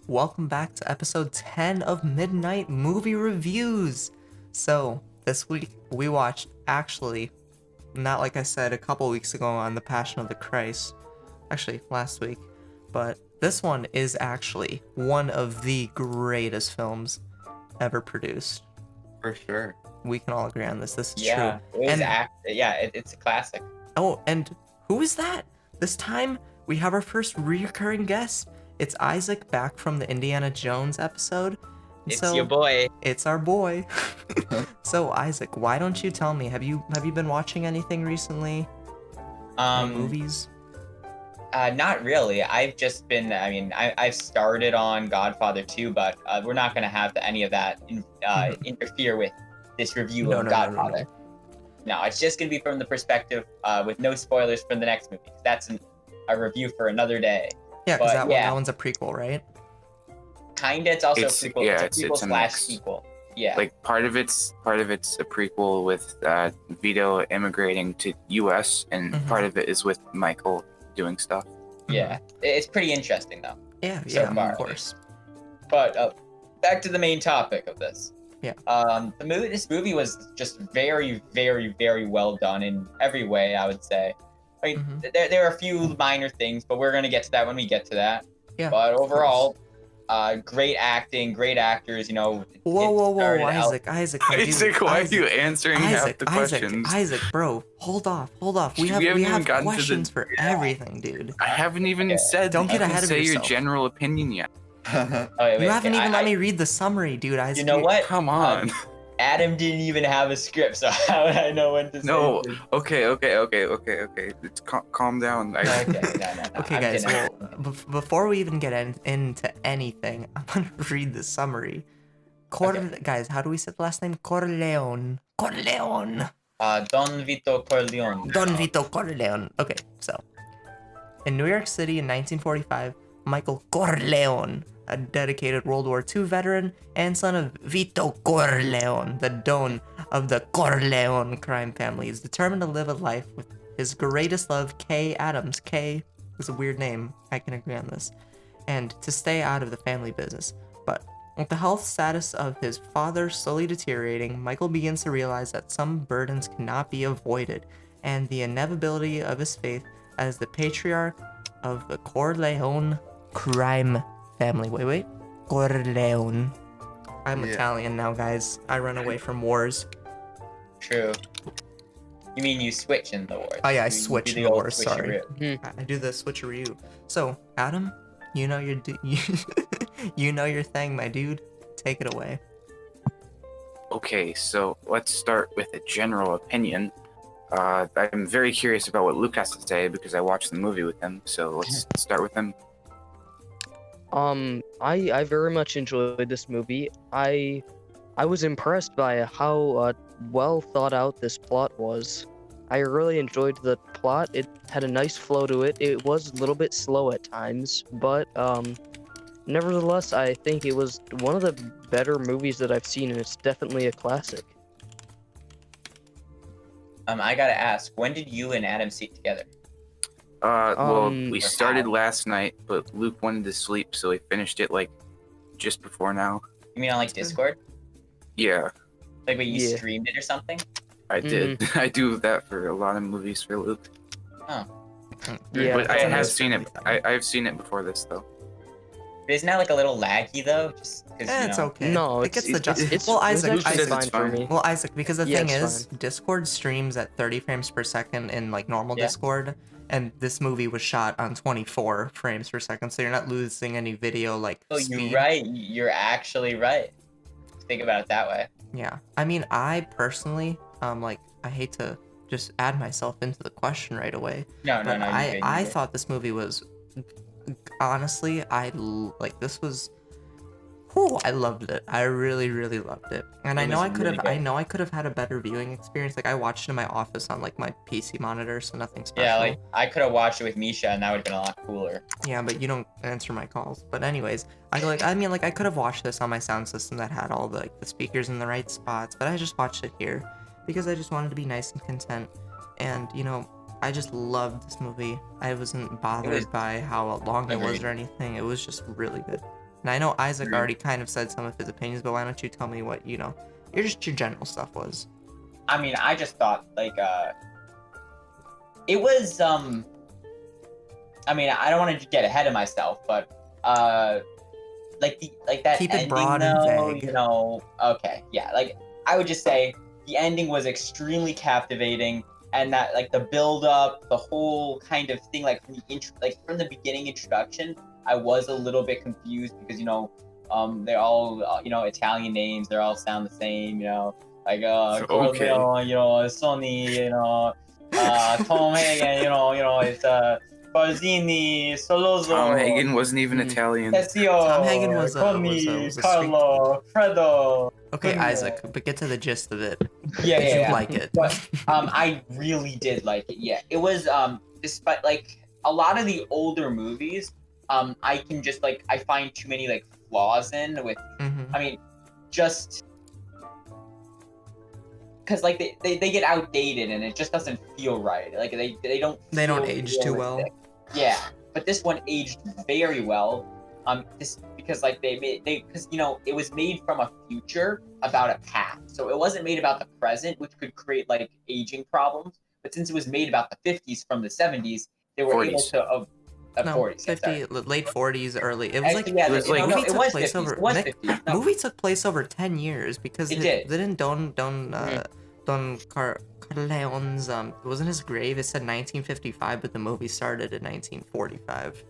welcome back to episode 10 of Midnight Movie Reviews. So, this week we watched, actually, not like I said a couple weeks ago on The Passion of the Christ, actually last week, but this one is actually one of the greatest films ever produced. For sure. We can all agree on this. This is true. Yeah, it's a classic. Oh, and who is that? This time, we have our first recurring guest. It's Isaac back from the Indiana Jones episode. It's your boy. It's our boy. So, Isaac, why don't you tell me, have you been watching anything recently? Movies? Not really. I've just been, I've started on Godfather 2, but we're not going to have any of that interfere with this review of Godfather. No, it's just going to be from the perspective with no spoilers for the next movie. That's a review for another day. Yeah, because that one's a prequel, right? Kinda. It's also a prequel. Yeah, it's a prequel slash sequel. Yeah. Like part of it's a prequel with Vito immigrating to U.S. and part of it is with Michael doing stuff. Yeah, it's pretty interesting though. Yeah, far, of course. But back to the main topic of this. Yeah. This movie was just very, very, very well done in every way, I would say. I mean, there are a few minor things, but we're gonna get to that when we get to that. Yeah. But overall, great acting, great actors. You know. Whoa, Isaac, why are you answering half the questions? Isaac, bro, hold off. We have questions for everything, dude. I haven't even said. Don't get ahead of yourself. Say your general opinion yet. You haven't even let me read the summry, dude. Isaac, you know what? Come on. Adam didn't even have a script, so how would I know when to say? No. Okay. It's calm down. No. Okay, guys. Well, before we even get into anything, I'm gonna read the summary. Guys, how do we say the last name? Corleone. Don Vito Corleone. Don Vito Corleone. Okay, so in New York City in 1945, Michael Corleone, a dedicated World War II veteran and son of Vito Corleone, the Don of the Corleone crime family, is determined to live a life with his greatest love, Kay Adams. Kay is a weird name, I can agree on this, and to stay out of the family business. But with the health status of his father slowly deteriorating, Michael begins to realize that some burdens cannot be avoided, and the inevitability of his faith as the patriarch of the Corleone crime family. Wait. Corleone. I'm Italian now, guys. I run away from wars. True. You mean you switch in the wars? Oh yeah, I switch in the wars, sorry. Mm-hmm. I do the switcheroo. So, Adam, you know your you know your thing, my dude. Take it away. Okay, so let's start with a general opinion. I'm very curious about what Luke has to say because I watched the movie with him, so let's start with him. I very much enjoyed this movie. I was impressed by how well thought out this plot was. I really enjoyed the plot. It had a nice flow to it. It was a little bit slow at times, but nevertheless, I think it was one of the better movies that I've seen, and it's definitely a classic. I gotta ask, when did you and Adam see it together? We started last night, but Luke wanted to sleep, so we finished it like just before now. You mean on like Discord? Yeah. Like when you streamed it or something? I did. I do that for a lot of movies for Luke. Oh. Yeah. But I have seen it. I've seen it before this though. But isn't that like a little laggy though? Just it's okay. No, it gets the justice. It's well, Isaac, it's fine for me. Well, Isaac, because the thing is, fine. Discord streams at 30 frames per second in like normal Discord, and this movie was shot on 24 frames per second, so you're not losing any video like speed. You're right. You're actually right. Think about it that way. Yeah, I mean, I personally, I hate to just add myself into the question right away. No. I thought this movie was, honestly, this was. Whew, I loved it. I really, really loved it. And I know I could have had a better viewing experience. Like I watched it in my office on like my PC monitor, so nothing special. Yeah, like I could have watched it with Misha, and that would have been a lot cooler. Yeah, but you don't answer my calls. But anyways, I could have watched this on my sound system that had all the speakers in the right spots, but I just watched it here because I just wanted to be nice and content. And I just loved this movie. I wasn't bothered by how long it was or anything. It was just really good. And I know Isaac already kind of said some of his opinions, but why don't you tell me what, your general stuff was? I mean, I just thought like it was I mean, I don't want to get ahead of myself, but like that Keep it ending broad and though, vague. okay, yeah, like I would just say the ending was extremely captivating, and that like the build up, the whole kind of thing, like from the beginning introduction, I was a little bit confused because they're all Italian names, they all sound the same, like Okay. Sony, Tom Hagen, it's Barzini, Soloso. Tom Hagen wasn't even Mhm. Italian. Tom Hagen was a Carlo, Fredo. Okay, Bruno. Isaac, but get to the gist of it. Yeah, Did yeah, you yeah. like it? But I really did like it. Yeah, it was despite like a lot of the older movies, I can just like I find too many like flaws in with. Mhm. I mean, just because like they get outdated and it just doesn't feel right. Like they don't. They don't feel age too well. realistic. Yeah, but this one aged very well. This because like because it was made from a future about a past, so it wasn't made about the present, which could create like aging problems. But since it was made about the 50s from the 70s, they were able 40s. to No, 40s, 50, late 40s, early. It was Actually, like yeah, it was like- movie it took was place 50s. over It was Nick, 50s. No, movie took place over 10 years because It did. didn't Don Corleone's wasn't his grave, it said 1955, but the movie started in 1945.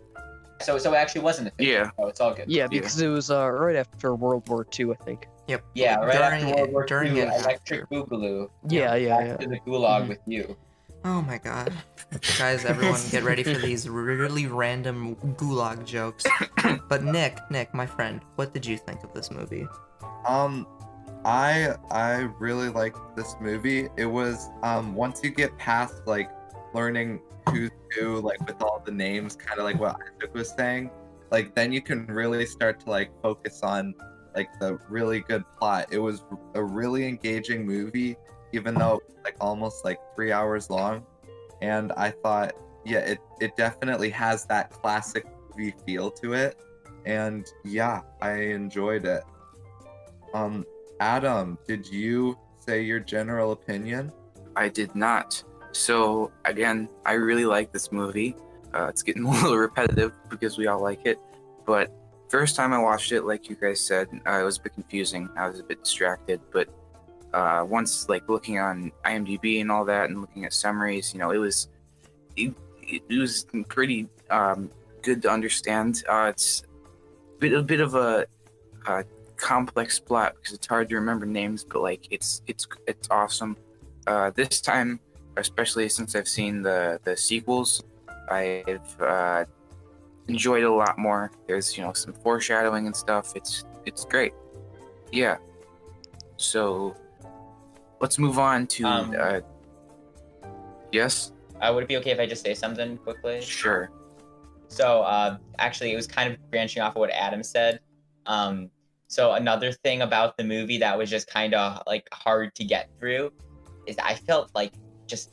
so it actually wasn't the 50s. Yeah. So it's all good. Yeah, because it was right after World War II, I think. Yep. Yeah, right during after World War during II, and Electric after. Boogaloo. Yeah, Back to the gulag Mhm. with you. Oh my god. Guys, everyone get ready for these really random gulag jokes. But Nick, my friend, what did you think of this movie? I really liked this movie. It was once you get past like learning who's who, like with all the names, kind of like what Isaac was saying, like then you can really start to like focus on like the really good plot. It was a really engaging movie, even though it was, like almost like 3 hours long. And I thought, yeah, it definitely has that classic movie feel to it. And yeah, I enjoyed it. Adam, did you say your general opinion? I did not. So again, I really like this movie. It's getting a little repetitive because we all like it, but first time I watched it, like you guys said, it was a bit confusing. I was a bit distracted, but once like looking on IMDb and all that, and looking at summaries, it was pretty good to understand. It's a bit of a complex plot because it's hard to remember names, but like it's awesome. This time, especially since I've seen the sequels, I've enjoyed it a lot more. There's some foreshadowing and stuff. It's great. Yeah. So let's move on to yes. Would it be okay if I just say something quickly? Sure. So actually, it was kind of branching off of what Adam said. So another thing about the movie that was just kind of like hard to get through is I felt like just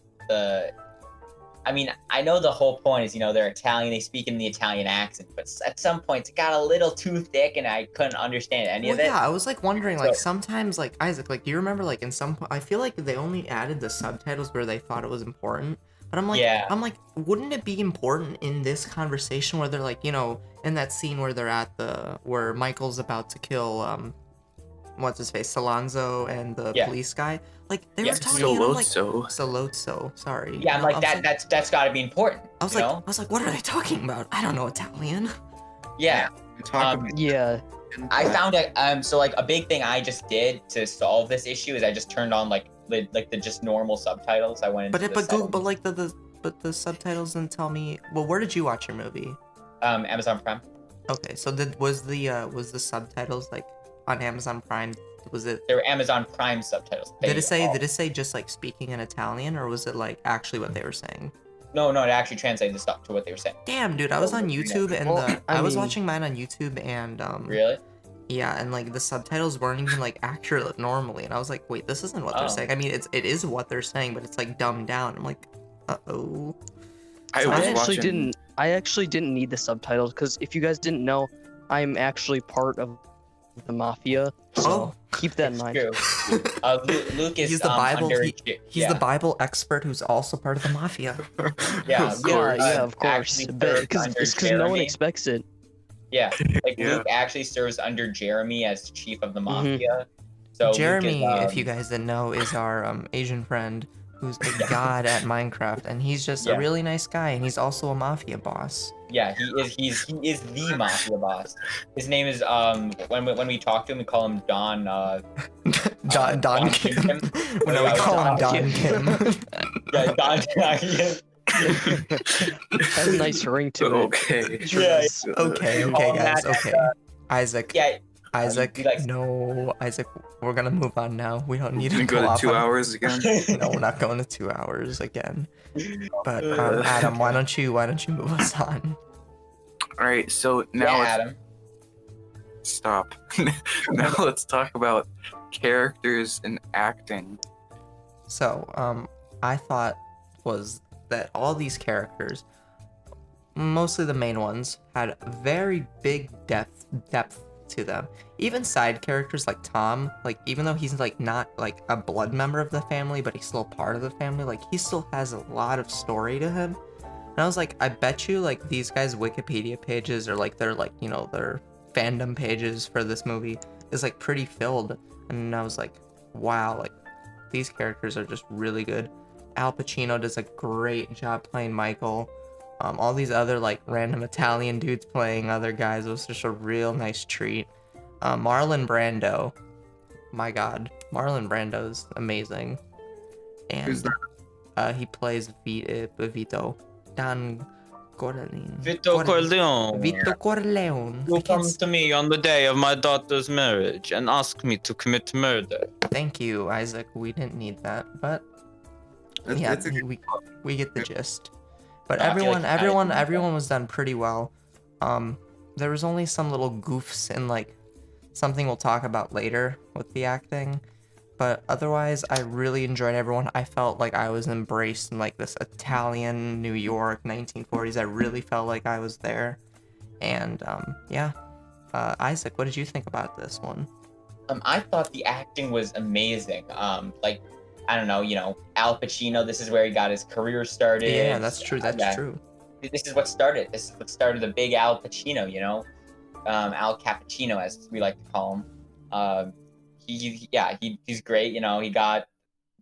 I mean, I know the whole point is, they're Italian, they speak in the Italian accent, but at some points it got a little too thick and I couldn't understand any of it. Yeah, I was like wondering, like sometimes, like Isaac, like do you remember, like in some, I feel like they only added the subtitles where they thought it was important. But I'm like, Yeah. wouldn't it be important in this conversation where they're like, in that scene where they're at where Michael's about to kill, what's his face, Salonzo and the police guy, like they were talking, and I'm like, Solozzo, sorry. Yeah, I'm like that's got to be important. I was like, what are they talking about? I don't know Italian. Yeah. Yeah. I found it. So like a big thing I just did to solve this issue is I just turned on like the just normal subtitles. I went into but the subtitles didn't tell me. Well, where did you watch your movie? Amazon Prime. Okay, so was the subtitles like on Amazon Prime? Was it? They were Amazon Prime subtitles. Did it say just like speaking in Italian, or was it like actually what they were saying? No, it actually translated the stuff to what they were saying. Damn, dude, I was on YouTube and I was watching mine on YouTube and Really? Yeah, and like the subtitles weren't even like accurate normally, and I was like, wait, this isn't what they're saying. I mean, it is what they're saying, but it's like dumbed down. I'm like, uh-oh. I actually didn't need the subtitles because if you guys didn't know, I'm actually part of the mafia, so keep that in mind. True. Luke is He's the Bible. under. He's the Bible expert who's also part of the mafia. Yeah, Of course. Yeah, of course. Actually serves Because under no one Jeremy. expects it. Yeah, like Yeah. Luke actually serves under Jeremy as chief of the Mhm. mafia. So Jeremy, Luke is, if you guys didn't know, is our Asian friend who's a god at Minecraft, and he's just a Yeah. really nice guy, and he's also a mafia boss. yeah, he is the mafia boss. His name is when we talk to him, we call him Don Don Kim. Kim. No, we call him Don Kim. Yeah, Don Kim. Has a nice ring to it. Okay. Yeah. Okay, Call him guys, that, okay. Isaac. Yeah, Isaac, he likes- no, Isaac, we're gonna move on now. We don't need You to go go to off 2 on- hours again. No, we're not going to 2 hours again. But Uh, Adam, why don't you move us on? All right, so now yeah, let's Adam. stop. Now let's talk about characters and acting. So, I thought was that all these characters, mostly the main ones, had very big depth to them. Even side characters like Tom, like even though he's like not like a blood member of the family, but he's still part of the family, like he still has a lot of story to him. And I was like, I bet you like these guys' Wikipedia pages or like their like, you know, their fandom pages for this movie is like pretty filled. And I was like, wow, like these characters are just really good. Al Pacino does a great job playing Michael. All these other like random Italian dudes playing other guys was just a real nice treat. Marlon Brando, my God, Marlon Brando's amazing. Who's And that? he plays Vito Don Corleone. Vito Corleone. Vito Corleone. I You can't come to me on the day of my daughter's marriage and ask me to commit murder. Thank you, Isaac. We didn't need that, but yeah, It's a good we get the gist. But I feel like everyone was done pretty well. There was only some little goofs and like something we'll talk about later with the acting. But otherwise, I really enjoyed everyone. I felt like I was embraced in like this Italian New York 1940s. I really felt like I was there. And yeah. Isaac, what did you think about this one? I thought the acting was amazing. Like, I don't know, you know, Al Pacino. This is where he got his career started. Yeah, that's true. That's Yeah. true. This is what started. This is what started the big Al Pacino. You know, Al Cappuccino, as we like to call him. He's great. You know, he got a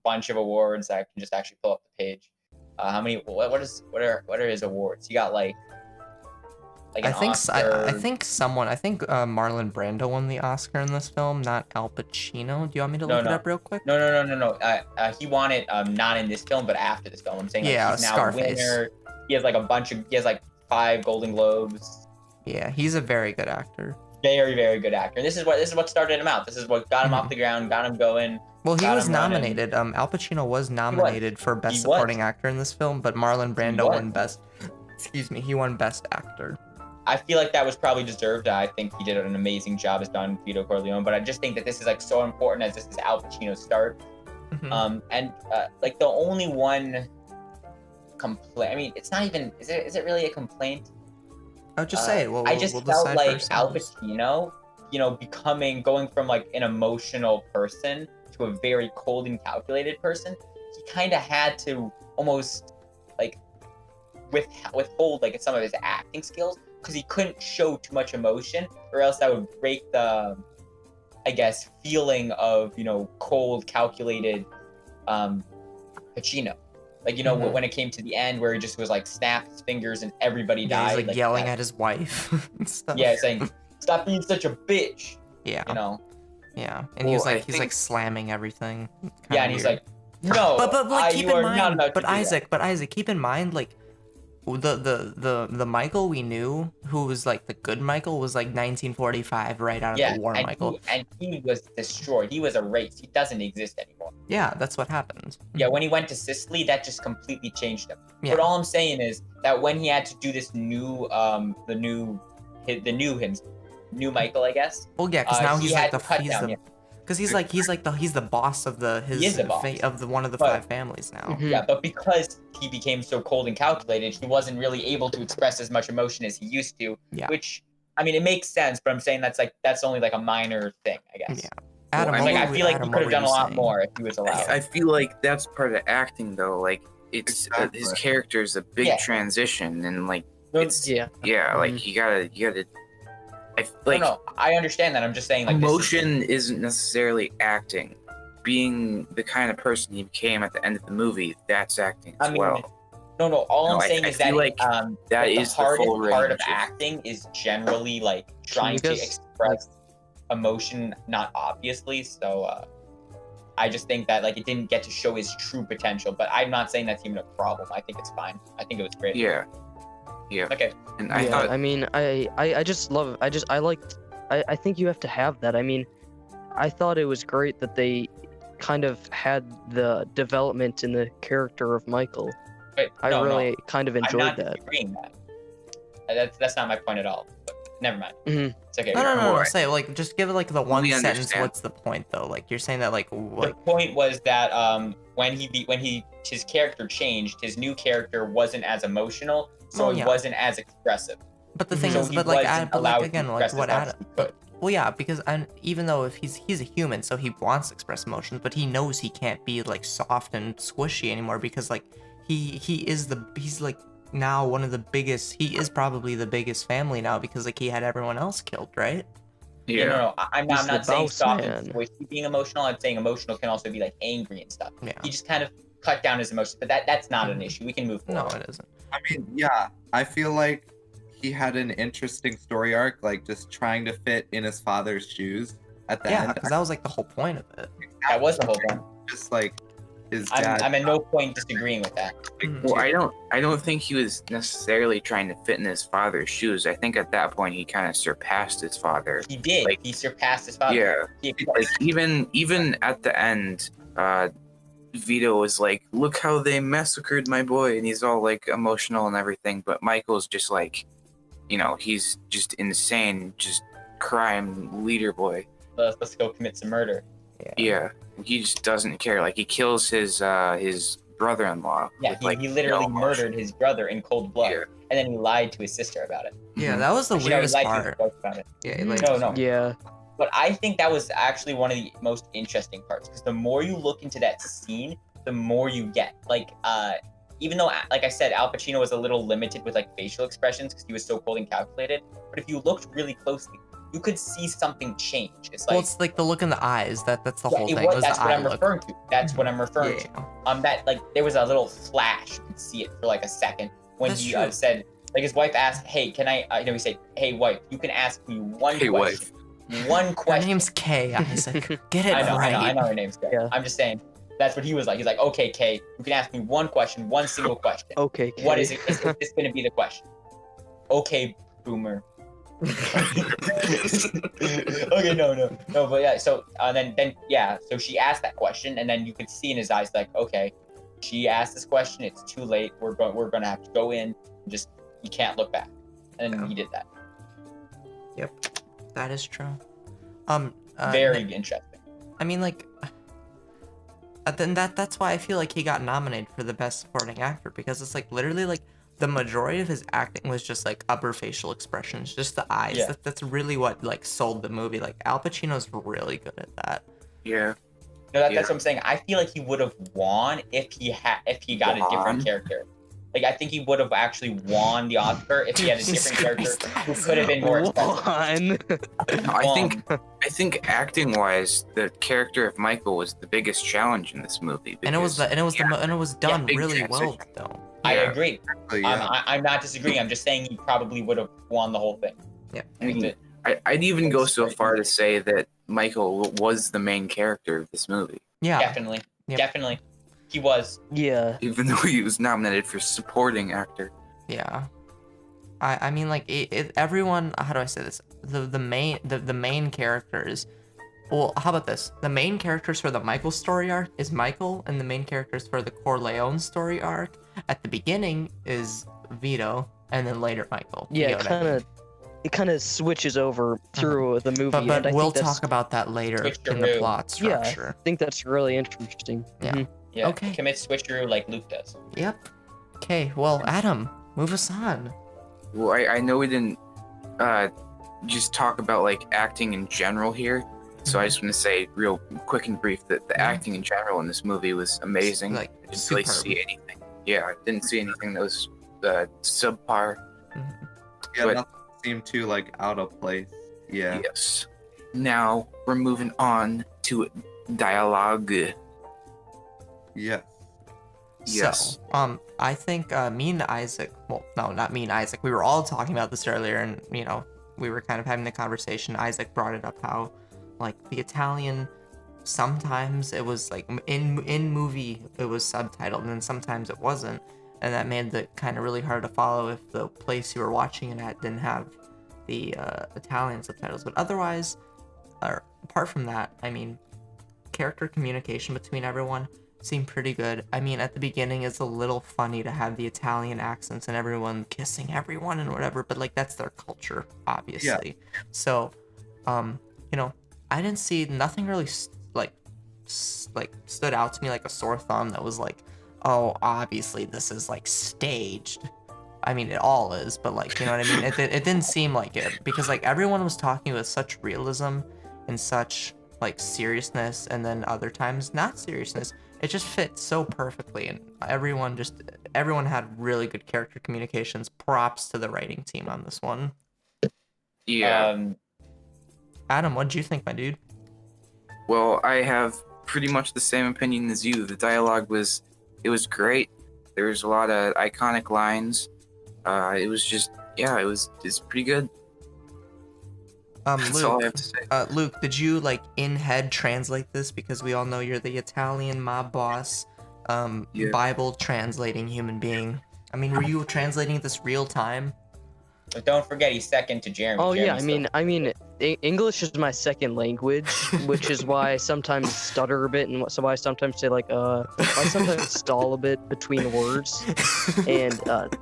bunch of awards. I can just actually pull up the page. How many? What are his awards? He got like I an think Oscar. I think Marlon Brando won the Oscar in this film, not Al Pacino. Do you want me to No, look it no. up real quick? No. He won it not in this film, but after this film. I'm saying like, Yeah, he's now Scarface. winner. He has like 5 Golden Globes. Yeah, he's a very good actor. Very, very good actor. And this is what started him out. This is what got him off the ground, got him going. Well, he Got was him running. nominated. Al Pacino was nominated for Best He Supporting was. Actor in this film, but Marlon Brando was. won Best. Excuse me, he won Best Actor. I feel like that was probably deserved. I think he did an amazing job as Don Vito Corleone, but I just think that this is like so important as this is Al Pacino's start. Mhm. Like the only one complaint. I mean, it's not even. Is it really a complaint? I'll just say it. We'll, I just we'll felt decide for like Al ourselves. Pacino, you know, going from like an emotional person to a very cold and calculated person. He kind of had to almost like withhold like some of his acting skills because he couldn't show too much emotion, or else that would break the, I guess, feeling of, you know, cold, calculated Pacino. Like, you know, Mhm. when it came to the end where he just was like snapped his fingers and everybody Yeah, died. he's like yelling that. at his wife and stuff. Yeah, saying, "Stop being such a bitch." Yeah, You know. yeah, and he was Well, I like, he's think- like slamming everything. It's kinda Yeah, and he's weird. like, "No, but like keep you in are not mind, allowed to do that." But Isaac, keep in mind, like the Michael we knew, who was like the good Michael, was like 1945, right out of Yeah, the war, and Michael. he was destroyed. He was erased. He doesn't exist anymore. Yeah, that's what happened. Yeah, when he went to Sicily, that just completely changed him. Yeah. But all I'm saying is that when he had to do this new, new Michael, I guess. Well, yeah, because Uh, now he he's had like to cut he's down, the yeah. because he's the boss of He is the boss. of the one of the But- 5 families now. Mhm. Yeah, but because he became so cold and calculated, he wasn't really able to express as much emotion as he used to. Yeah. Which I mean, it makes sense, but I'm saying that's only like a minor thing, I guess. Yeah. Adam, I what mean, Like, were- I feel like Adam, he what could have were done a you lot saying? more if he was allowed. I feel like that's part of acting, though. Like, it's his Exactly. character is a big Yeah. transition, and like No, it's Yeah. like you gotta. Like no, I understand that. I'm just saying, like, emotion isn't necessarily acting. Being the kind of person he became at the end of the movie, that's acting as I mean, well. No, all No, I'm I- saying I is that feel like that that is the the hardest full part of range of- acting is generally like trying you to guys, express emotion, not obviously. So I just think that like it didn't get to show his true potential. But I'm not saying that's even a problem. I think it's fine. I think it was great. Yeah. Okay. And I yeah, thought I mean, I just love. I liked. I think you have to have that. I mean, I thought it was great that they kind of had the development in the character of Michael. Wait, I no, really kind of I'm enjoyed not that. disagreeing that. That's not my point at all. But never mind. Mhm. It's okay. No. Right. Say like, just give it like the one We sentence. understand. What's the point though? Like you're saying that like The point was that when his character changed, his new character wasn't as emotional, so Well, he yeah. wasn't as expressive. But the thing So is, he but like, wasn't but like allowed to again, like express what as much Adam. as he could. Well, yeah, because even though if he's a human, so he wants to express emotions, but he knows he can't be like soft and squishy anymore because like he's like now one of the biggest. He is probably the biggest family now because like he had everyone else killed, right? yeah. No. I'm He's not the saying boss soft man. and squishy being emotional. I'm saying emotional can also be like angry and stuff. Yeah. He just kind of cut down his emotions, but that's not an Mhm. issue. We can move No, forward. it isn't. I mean, yeah, I feel like he had an interesting story arc, like just trying to fit in his father's shoes at the Yeah, end. because that was like the whole point of it. That was the whole point. Just like his dad. I'm at no point disagreeing with that. Well, I don't think he was necessarily trying to fit in his father's shoes. I think at that point he kind of surpassed his father. He did. Like- He surpassed his father. Yeah. He, Like even at the end, Vito was like, "Look how they massacred my boy," and he's all like emotional and everything. But Michael's just like, he's just insane, just crime leader boy. let's go commit some murder. Yeah, he just doesn't care. Like he kills his brother-in-law. Yeah, with, he, like, he literally no emotion. murdered his brother in cold blood, Yeah. and then he lied to his sister about it. Yeah, Mhm. that was the Actually, no, he weirdest lied to his part. wife about it. Yeah, like, No. Yeah. But I think that was actually one of the most interesting parts because the more you look into that scene, the more you get. Like, even though, like I said, Al Pacino was a little limited with like facial expressions because he was so cold and calculated. But if you looked really closely, you could see something change. It's like, well, it's like the look in the eyes. That's the yeah, whole it thing. was, Was that's the what eye I'm look. referring to. That's what I'm referring to. Yeah. That like there was a little flash. You could see it for like a second when That's he true. said, like his wife asked, "Hey, can I?" He said, "Hey, wife, you can ask me one Hey, question. One Her question." name's Kay, Isaac. Get it I right. know her name's Kay. Yeah. I'm just saying that's what he was like. He's like, "Okay, Kay, you can ask me one question, one single question. Okay. What Kay. is it? Is this going to be the question?" Okay, boomer. Okay, no, but yeah. So then yeah. So she asked that question, and then you could see in his eyes like, okay, she asked this question. It's too late. We're gonna have to go in. Just you can't look back. And then Yeah. he did that. Yep, that is true. Very interesting. I mean, like, then that's why I feel like he got nominated for the best supporting actor because it's like literally like the majority of his acting was just like upper facial expressions, just the eyes. Yeah. That's really what like sold the movie. Like Al Pacino's really good at that. Yeah. No, that's Yeah. what I'm saying. I feel like he would have won if he got a Won? different character. Like I think he would have actually won the Oscar if he had a different character who could have been more expensive. One. I think acting wise, the character of Michael was the biggest challenge in this movie. And it was done big really well transition. though. I Yeah. agree. So, yeah. I'm not disagreeing. I'm just saying he probably would have won the whole thing. I mean, I'd even go so far to say that Michael was the main character of this movie, Yeah. Definitely. Yep. Definitely. He was. Yeah. even though he was nominated for supporting actor. Yeah. I mean like everyone, how do I say this? The main characters. Well, how about this? The main characters for the Michael story arc is Michael, and the main characters for the Corleone story arc at the beginning is Vito, and then later Michael. You Yeah. know what I mean? It kind of switches over through the movie. But and I we'll think that's- talk about that later in the Switcheroo. plot Yeah. structure. I think that's really interesting. Yeah. Mhm. Yeah. Okay. Commit switcheroo like Luke does. Yep. Okay, well, Adam, move us on. Well, I know we didn't just talk about like acting in general here. So I just want to say real quick and brief that the acting in general in this movie was amazing. Like, I didn't superb. really see anything. Yeah, I didn't see anything that was subpar. Yeah, But- nothing seemed too like out of place. Yeah. Yes. Now we're moving on to dialogue. Yes. Yes. So, I think me and Isaac, well, no, not me and Isaac, we were all talking about this earlier, and, you know, we were kind of having the conversation. Isaac brought it up how, like, the Italian, sometimes it was, like, in movie, it was subtitled, and then sometimes it wasn't, and that made it kind of really hard to follow if the place you were watching it at didn't have the Italian subtitles. But otherwise, apart from that, I mean, character communication between everyone seemed pretty good. I mean, at the beginning, it's a little funny to have the Italian accents and everyone kissing everyone and whatever, but like that's their culture, obviously. So, you know, I didn't see nothing really like stood out to me like a sore thumb that was like, oh, obviously this is like staged. I mean, it all is, but like, you know what I mean? It didn't seem like it because like everyone was talking with such realism and such like seriousness, and then other times not seriousness. It just fit so perfectly, and everyone had really good character communications. Props to the writing team on this one. Yeah. Adam, what did you think, my dude? Well, I have pretty much the same opinion as you. The dialogue was great. There was a lot of iconic lines. It was just, yeah, it's pretty good. That's all I have to say. Luke, did you like in head translate this, because we all know you're the Italian mob boss, Yeah. Bible translating human being? I mean, were you translating this real time? But don't forget, he's second to Jeremy. Oh yeah, Jeremy's I mean, English is my second language, which is why I sometimes stutter a bit, and so I sometimes say like I sometimes stall a bit between words, and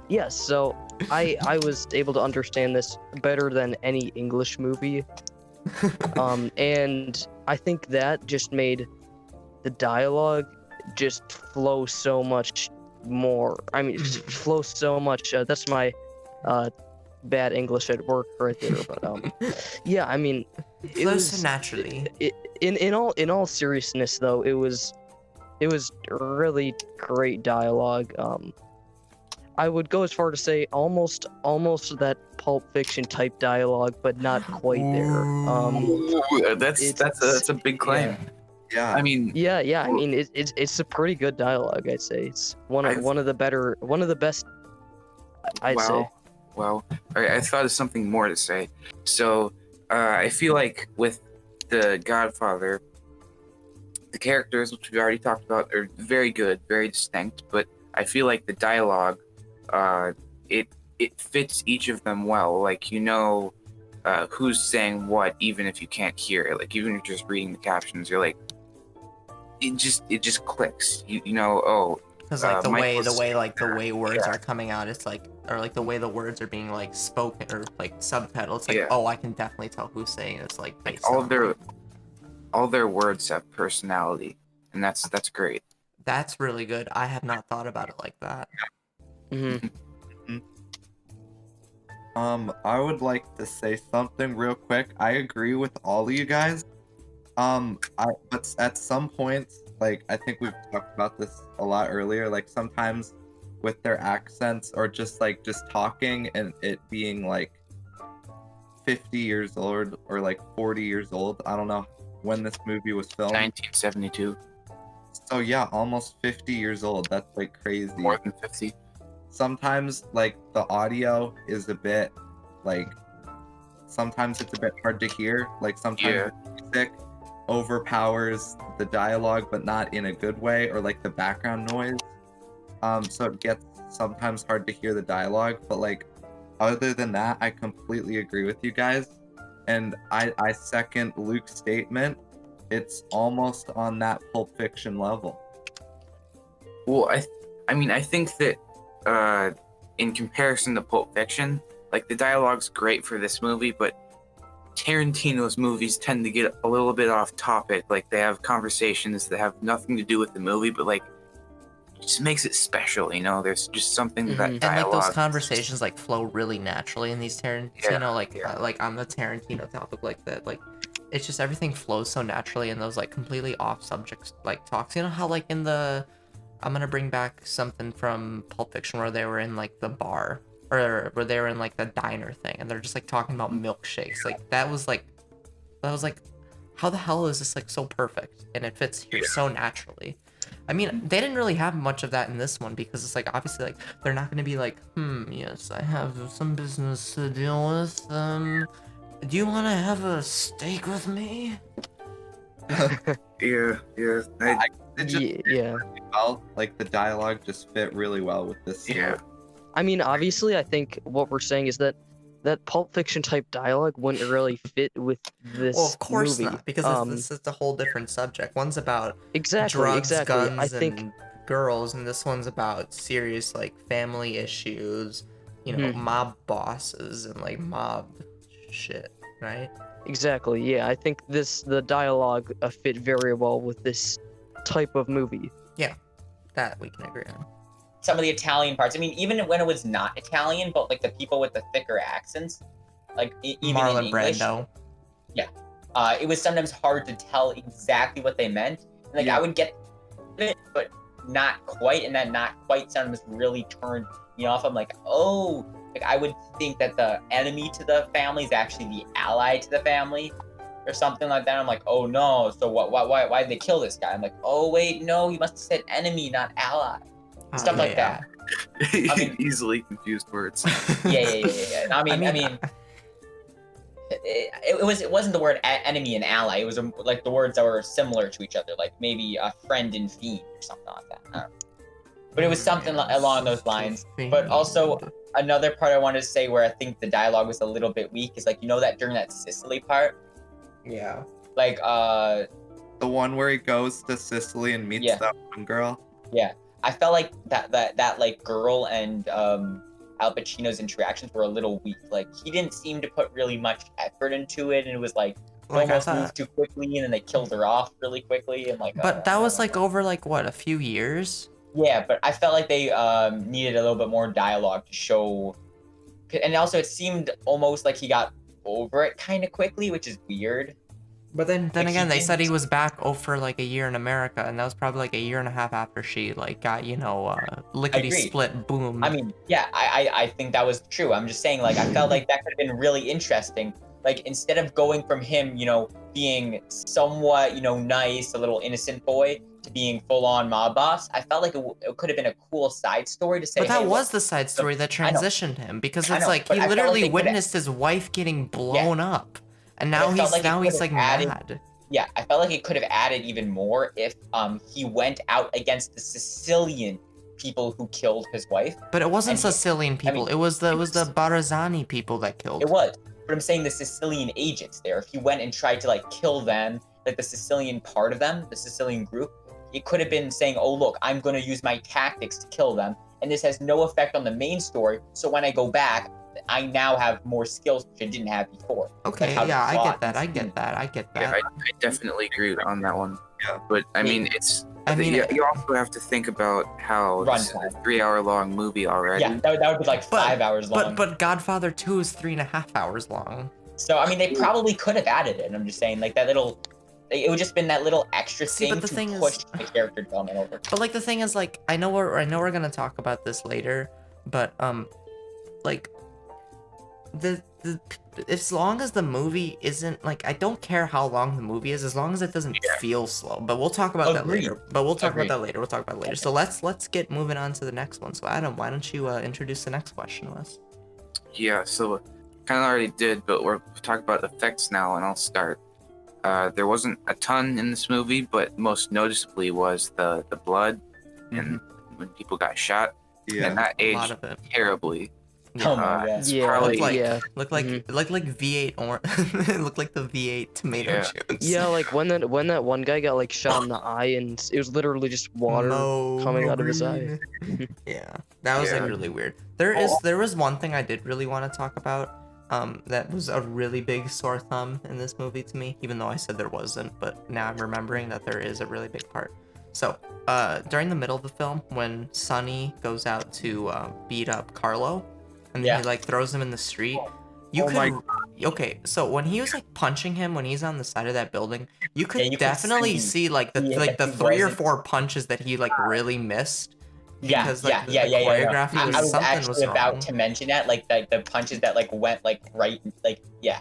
yeah, so I was able to understand this better than any English movie, and I think that just made the dialogue just flow so much more. I mean, just flow so much. That's my bad English at work right there, but yeah, I mean, it Flows was so naturally. in all seriousness though, it was really great dialogue. I would go as far to say almost that Pulp Fiction type dialogue, but not quite there. Ooh, that's a big claim. Yeah. I mean, Yeah, I mean, it's a pretty good dialogue. I'd say it's one of the best. I'd say. Well, I thought of something more to say. So, I feel like with the Godfather, the characters, which we already talked about, are very good, very distinct. But I feel like the dialogue, it fits each of them well. Like, you know, who's saying what, even if you can't hear it. Like, even if you're just reading the captions, you're like, it just clicks. You know, oh. Because like the way words yeah. are coming out, it's like, or like the way the words are being like spoken or like subtitled, it's like, Yeah. oh, I can definitely tell who's saying it. It's like based all on all their words have personality, and that's great. That's really good. I have not thought about it like that. Mm-hmm. I would like to say something real quick. I agree with all of you guys. But at some points, like I think we've talked about this a lot earlier, like sometimes with their accents or just talking and it being like 50 years old or like 40 years old. I don't know when this movie was filmed. 1972. So yeah, almost 50 years old. That's like crazy. More than 50. Sometimes like the audio is a bit like sometimes it's a bit hard to hear. Like sometimes the music overpowers the dialogue, but not in a good way, or like the background noise. So it gets sometimes hard to hear the dialogue. But like other than that, I completely agree with you guys. And I second Luke's statement. It's almost on that Pulp Fiction level. Well, I mean, I think that in comparison to Pulp Fiction, like the dialogue's great for this movie, but Tarantino's movies tend to get a little bit off topic. Like they have conversations that have nothing to do with the movie, but like just makes it special. You know, there's just something to that Mhm. And dialogue. like those conversations like flow really naturally in these Tarantino, Yeah. like on the Tarantino topic, like that, like it's just everything flows so naturally in those like completely off subjects like talks. You know how like in the I'm gonna bring back something from Pulp Fiction where they were in like the bar or where they were in like the diner thing and they're just like talking about milkshakes. Like that was like how the hell is this like so perfect and it fits here so naturally. I mean, they didn't really have much of that in this one because it's like obviously like they're not gonna be like, yes, I have some business to deal with. Do you wanna have a steak with me? Yeah. It just Yeah. well, like the dialogue just fit really well with this story. Yeah. I mean, obviously, I think what we're saying is that Pulp Fiction type dialogue wouldn't really fit with this Well, of course movie. not, because this is a whole different subject. One's about Exactly. drugs, I guns, think. and girls, and this one's about serious like family issues, Mhm. mob bosses and like mob shit, right? Exactly. Yeah, I think the dialogue fit very well with this type of movie. Yeah, that we can agree on. Some of the Italian parts. I mean, even when it was not Italian, but like the people with the thicker accents, like even in Marlon English, Brando. it was sometimes hard to tell exactly what they meant. Like Yeah. I would get it, but not quite, and that not quite sometimes really turned me off. I'm like, oh, like I would think that the enemy to the family is actually the ally to the family, or something like that. I'm like, oh no, so why did they kill this guy? I'm like, oh wait, no, you must have said enemy, not ally. Stuff like that. I mean- Easily confused words. Yeah. I mean, it wasn't the word enemy and ally. It was like the words that were similar to each other, like maybe a friend and fiend or something like that. I don't know. But it was something along those lines. But also another part I wanted to say where I think the dialogue was a little bit weak is like that during that Sicily part, Yeah. like The one where he goes to Sicily and meets Yeah. that one girl. I felt like that like girl and Al Pacino's interactions were a little weak. Like he didn't seem to put really much effort into it, and it was like Like, I almost thought- moved too quickly, and then they killed her off really quickly, and like. But that was like over like what, a few years? Yeah, but I felt like they needed a little bit more dialogue to show, and also it seemed almost like he got over it kind of quickly, which is weird. But then Like, again, he they said he didn't- was back for like a year in America, and that was probably like a year and a half after she like got lickety Agreed. split boom. I mean, yeah, I think that was true. I'm just saying, like, I felt like that could have been really interesting. Like, instead of going from him, being somewhat, nice, a little innocent boy, to being full-on mob boss, I felt like it could have been a cool side story to say. But that hey, was look, the side story that I know. transitioned him, because I it's know, like but he I felt like literally they coulda- witnessed his wife getting blown up, and But I now felt he's like it he's could've like added- mad. Yeah, I felt like it could have added even more if he went out against the Sicilian people who killed his wife. But it wasn't And he- Sicilian people. mean, it was the Barazani people that killed. It was. But I'm saying the Sicilian agents there, if he went and tried to like kill them, like the Sicilian part of them, the Sicilian group, it could have been saying, oh look, I'm going to use my tactics to kill them, and this has no effect on the main story, so when I go back, I now have more skills which I didn't have before. Okay, how to yeah, I plot get that. I and get that. I get that. Yeah, I definitely agree on that one. Yeah. But I Yeah. mean, you also have to think about how this is a Runtime. 3-hour-long movie already. Yeah, that would be like 5 hours long. But Godfather 2 is 3.5 hours long. So I mean, they probably could have added it. I'm just saying, like that little, it would just been that little extra See, thing but the to thing is- push the character development over. But like the thing is, like, I know we're gonna talk about this later, but like the as long as the movie isn't like, I don't care how long the movie is, as long as it doesn't feel slow. But we'll talk about that Agreed. later. But we'll talk Agreed. about that later. We'll talk about it later. So let's get moving on to the next one. So Adam, why don't you introduce the next question to us? Yeah, so kind of already did, but we're talking about effects now, and I'll start. There wasn't a ton in this movie, but most noticeably was the blood and when people got shot, Yeah. and that A lot aged of it. terribly. Oh my god. It's Yeah, probably Looked like yeah. looked like Mhm. looked like V8 or it looked like the V8 tomato Yeah. juice. Yeah, like when that one guy got like shot in the eye, and it was literally just water coming out of his eye. Green. Yeah, that was Yeah. like really weird. There was one thing I did really want to talk about. That was a really big sore thumb in this movie to me, even though I said there wasn't. But now I'm remembering that there is a really big part. So, during the middle of the film, when Sonny goes out to beat up Carlo, and then he like throws him in the street, you okay. So when he was like punching him when he's on the side of that building, you could you could definitely see like the he 3 or wasn't- 4 punches that he like really missed. Yeah, Because yeah, like the yeah. choreography was I was something actually was about wrong. to mention that, like the punches that like went like right, like Yeah,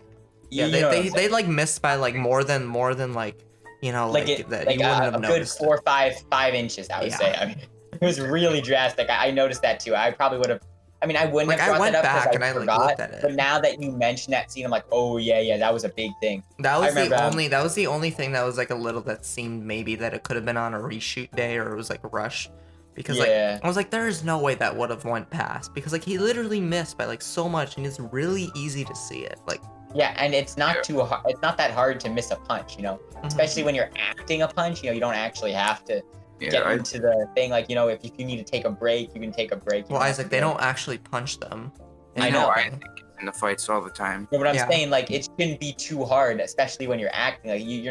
You know what I'm they saying? like missed by like more than like, you know, like that like you wouldn't have a good noticed 4, it. 5 inches, I would Yeah. say. I mean, it was really drastic. I noticed that too. I probably would have. I mean, I wouldn't Like, have I brought went that up back because and I I like forgot. looked at it. But now that you mention that scene, I'm like, oh yeah, that was a big thing. That I was the remember, only thing that was like a little that seemed maybe that it could have been on a reshoot day or it was like a rush. Because like Yeah. I was like, there is no way that would have went past because like he literally missed by like so much and it's really easy to see it. Like Yeah, and it's not too hard. It's not that hard to miss a punch, you know. Especially when you're acting a punch, you know, you don't actually have to get into the thing. Like, you know, if you need to take a break, you can take a break. Well, Isaac, they don't actually punch them. I know. I think in the fights all the time. But I'm saying, like, it shouldn't be too hard, especially when you're acting. Like, you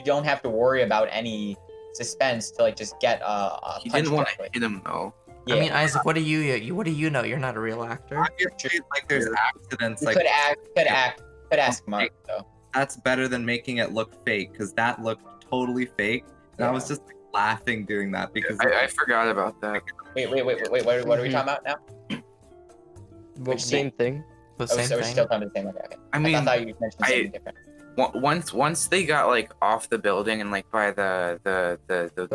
don't have to worry about any suspense to like just get a He punch didn't want to directly. hit him though. I mean, Isaac, what do you know? You're not a real actor. Obviously, like there's accidents. You Like could ask Mark though. that's better than making it look fake because that looked totally fake. And I was just like, laughing doing that because I forgot about that. Wait. What are we talking about now? Well, same thing. The So same we're thing. still talking about the same. Okay. I mean, I thought you mentioned something different. Once they got like off the building and like by the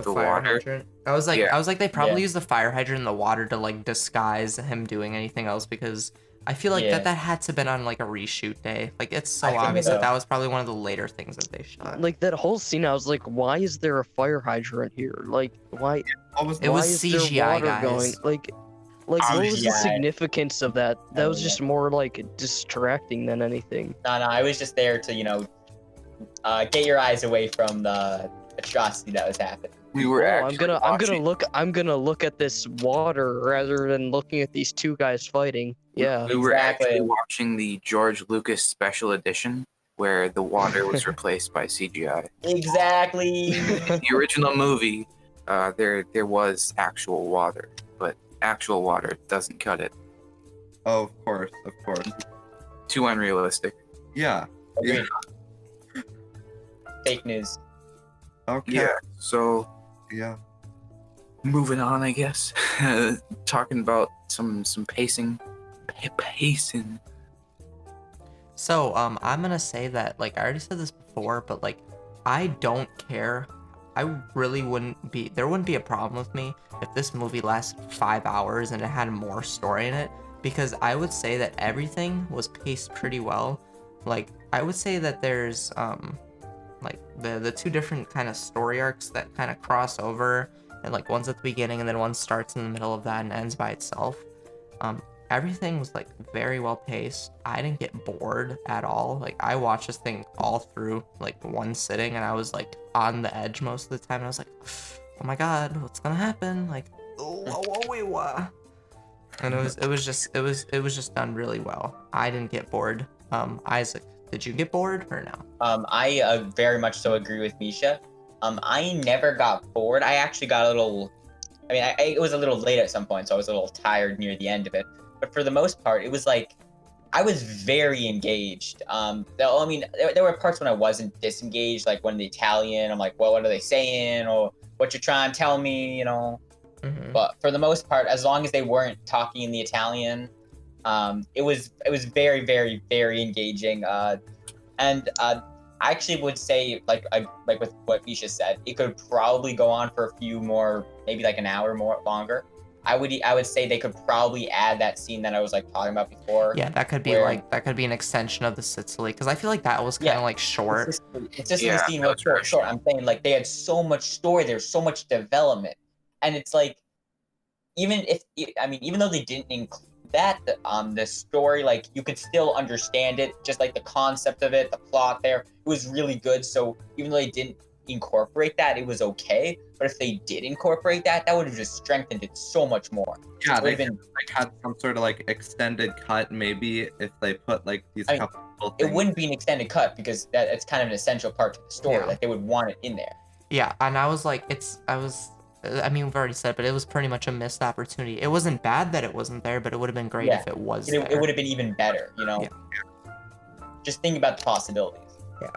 fire water. hydrant. I was like they probably used the fire hydrant and the water to like disguise him doing anything else because I feel like that had to been on like a reshoot day. Like it's so obvious that was probably one of the later things that they shot. Like that whole scene, I was like, why is there a fire hydrant here? Like, why? It was is CGI, there water guys. going? Like what was the CGI. significance of that? That was just more like distracting than anything. No, I was just there to, you know, get your eyes away from the atrocity that was happening. We were I'm actually gonna look at this water rather than looking at these two guys fighing. Yeah. We were actually watching the George Lucas special edition where the water was replaced by CGI. Exactly. In the original movie, there was actual water, but actual water doesn't cut it. Oh, of course. Too unrealistic. Yeah. Agreed. Fake news. Okay. Yeah. So Yeah. moving on, I guess. Talking about some pacing. Pacing. So, I'm gonna say that, like, I already said this before, but, like, I don't care. There wouldn't be a problem with me if this movie lasted 5 hours and it had more story in it, because I would say that everything was paced pretty well. Like, I would say that there's, like, the two different kind of story arcs that kind of cross over, and, like, one's at the beginning and then one starts in the middle of that and ends by itself. Everything was like very well paced. I didn't get bored at all. Like I watched this thing all through like one sitting and I was like on the edge most of the time. And I was like, oh my god, what's gonna happen? Like, wait. And it was just done really well. I didn't get bored. Isaac, did you get bored or no? I very much so agree with Misha. I never got bored. I actually got a little. I mean, it was a little late at some point, so I was a little tired near the end of it. But for the most part, it was like I was very engaged. Though, I mean, there were parts when I wasn't disengaged, like when the Italian, I'm like, well, what are they saying, or what you're trying to tell me, you know. Mm-hmm. But for the most part, as long as they weren't talking in the Italian, it was very, very, very engaging. And I actually would say, like with what Misha said, it could probably go on for a few more, maybe like an hour more longer. I would say they could probably add that scene that I was like talking about before. Yeah, that could be an extension of the Sicily, because I feel like that was kind of like short. It's just the scene was short. I'm saying like they had so much story, there's so much development, and it's like even though they didn't include that the story, like you could still understand it, just like the concept of it, the plot there, it was really good. So even though they didn't incorporate that, it was okay. But if they did incorporate that, that would have just strengthened it so much more. Yeah, they could like had some sort of like extended cut, maybe if they put like these couple things. It wouldn't be an extended cut because it's kind of an essential part to the story. Like they would want it in there. Yeah, and I was like, I mean, we've already said, but it was pretty much a missed opportunity. It wasn't bad that it wasn't there, but it would have been great Yeah, if it was it there. would have been even better, you know. Yeah. Just think about the possibilities. Yeah,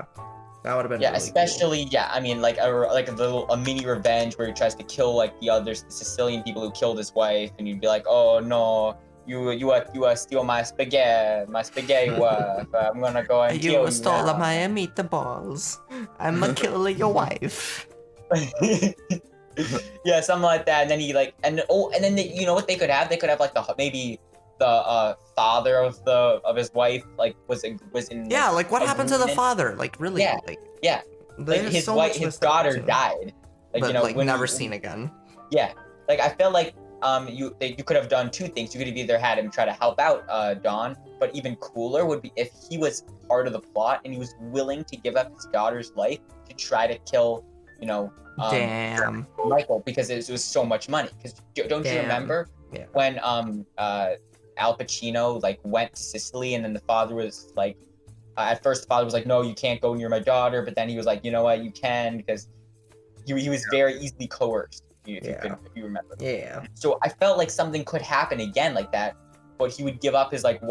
that would have been Yeah, really especially yeah. I mean, like a mini revenge where he tries to kill like the others, the Sicilian people who killed his wife, and you'd be like, oh no, you steal my spaghetti wife. I'm gonna go cool. and You kill you stole now. my meatballs. I'ma kill your wife. Yeah, something like that. And then he like, and then you know what they could have? They could have like maybe the father of his wife like was in Yeah, like what happened to the agreement. father? Like really? Yeah, Like yeah. Like there's his so wife, much his missed daughter opportunity. died. Like But you know like when never he, seen again. Yeah, like I felt like you could have done two things. You could have either had him try to help out Don, but even cooler would be if he was part of the plot and he was willing to give up his daughter's life to try to kill, you know, Damn. Michael because it was so much money. Because don't you Damn. remember Yeah. when Al Pacino like went to Sicily and then the father was like, at first the father was like, no, you can't go near my daughter, but then he was like, you know what, you can because he was very easily coerced. If you remember. Yeah. So I felt like something could happen again like that, but he would give up his like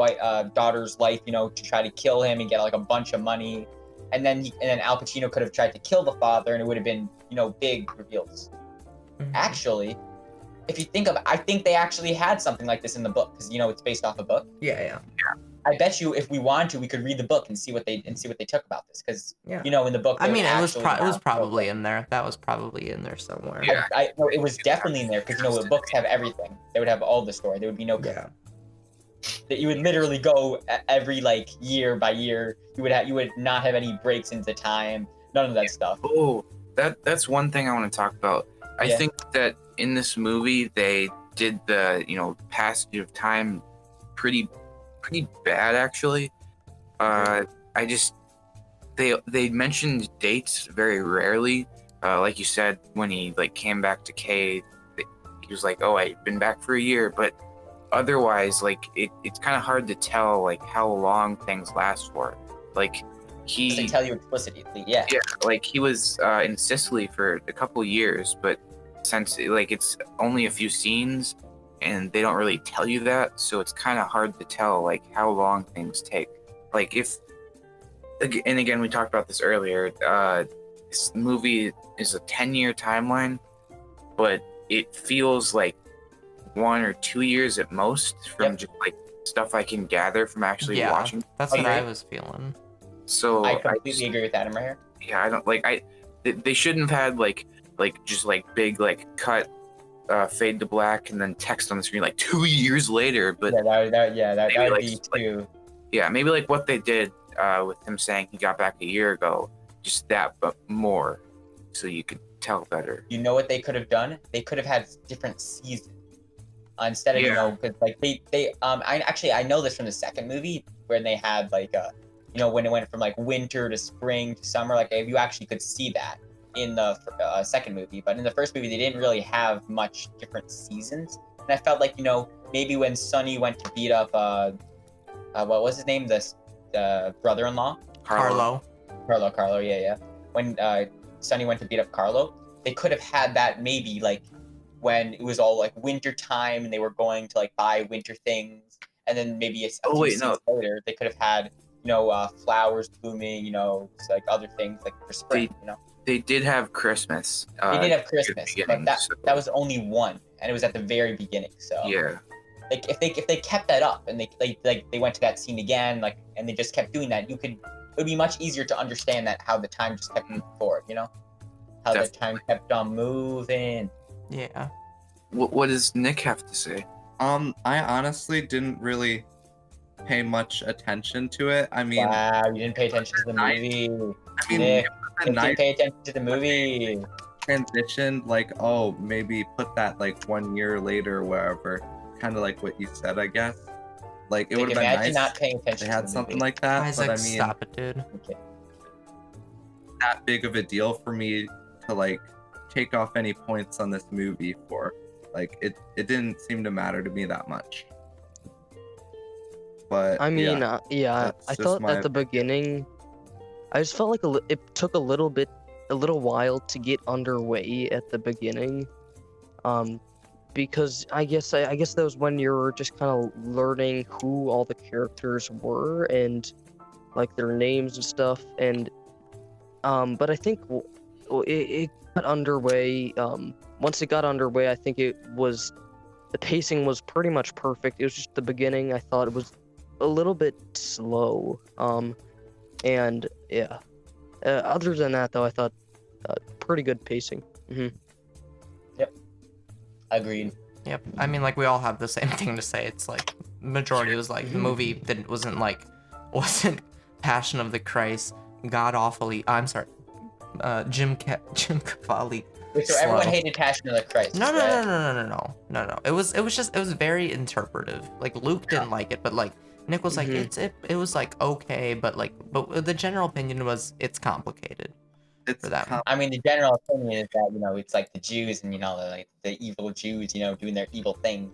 daughter's life, you know, to try to kill him and get like a bunch of money, and then Al Pacino could have tried to kill the father, and it would have been, you know, big reveals. Mhm. Actually, if you think of it, I think they actually had something like this in the book because you know it's based off a book. Yeah. I bet you if we wanted to, we could read the book and see what they took about this because Yeah. you know in the book. I they mean, would it was actually probably in there. That was probably in there somewhere. Yeah. I no, it was definitely in there because you know the books have everything. They would have all the story. There would be no Yeah. that you would literally go every like year by year. You would not have any breaks into time. None of that stuff. Oh, that's one thing I want to talk about. I Yeah. think that in this movie they did the passage of time pretty bad actually. I just they mentioned dates very rarely. Like you said, when he like came back to K, he was like, "Oh, I've been back for a year," but otherwise, like it's kind of hard to tell like how long things last for. Like They tell you explicitly. Yeah. yeah, like he was in Sicily for a couple years, but since like it's only a few scenes and they don't really tell you that, so it's kind of hard to tell like how long things take. Like if, and again we talked about this earlier, this movie is a 10-year timeline, but it feels like 1 or 2 years at most from just like stuff I can gather from actually Yeah, watching. that's what Okay. I was feeling. So I completely agree with Adam right here. yeah, I don't like they shouldn't have had like just like big like cut fade to black and then text on the screen like 2 years later, but Yeah, that maybe, would like, be too. yeah, maybe like what they did with him saying he got back a year ago, just that but more, so you could tell better. You know what they could have done? They could have had different seasons instead of Yeah. you know because like they I know this from the second movie where they had like you know when it went from like winter to spring to summer, like you actually could see that in the second movie, but in the first movie they didn't really have much different seasons, and I felt like you know maybe when Sonny went to beat up what was his name, the brother-in-law Carlo. Carlo, yeah. When Sonny went to beat up Carlo, they could have had that maybe like when it was all like winter time and they were going to like buy winter things, and then maybe a Oh, few wait, scenes later they could have had you know flowers blooming, you know, like other things like for spring, you know. They did have Christmas. They did have at the Christmas, but beginning, so, that was only one, and it was at the very beginning. So yeah. like if they kept that up and they went to that scene again, like, and they just kept doing that, it would be much easier to understand that how the time just kept moving forward, you know, how the time kept on moving. Yeah. What does Nick have to say? I honestly didn't really pay much attention to it. I mean, Wow, you didn't pay attention to the movie. I mean, Nick, it was a Nick nice didn't pay attention to the movie. transition. Like, oh, maybe put that like 1 year later or whatever. Kind of like what you said, I guess. Like, it Nick, would have been imagine nice not paying if attention they to had the something movie. like that. Isaac, But I mean, stop it, dude. Okay. that big of a deal for me to like take off any points on this movie for. Like, it didn't seem to matter to me that much. But I mean, yeah, yeah, that's I just thought my at the beginning, I just felt like it took a little bit a little while to get underway at the beginning, because I guess that was when you're just kind of learning who all the characters were and like their names and stuff, and but I think it got underway. Once it got underway, I think the pacing was pretty much perfect. It was just the beginning. I thought it was a little bit slow. And yeah. Other than that, though, I thought pretty good pacing. Yep. Agreed. Yep. I mean, like, we all have the same thing to say. It's like majority was like the movie that wasn't Passion of the Christ, god awfully. I'm sorry, Jim Cavalli. So everyone hated Passion of the Christ. No. right? It was very interpretive. Like Luke didn't like it, but like Nick was like it was like okay, but the general opinion was it's complicated. It's For that. I mean, the general opinion is that it's like the Jews and like the evil Jews, doing their evil thing.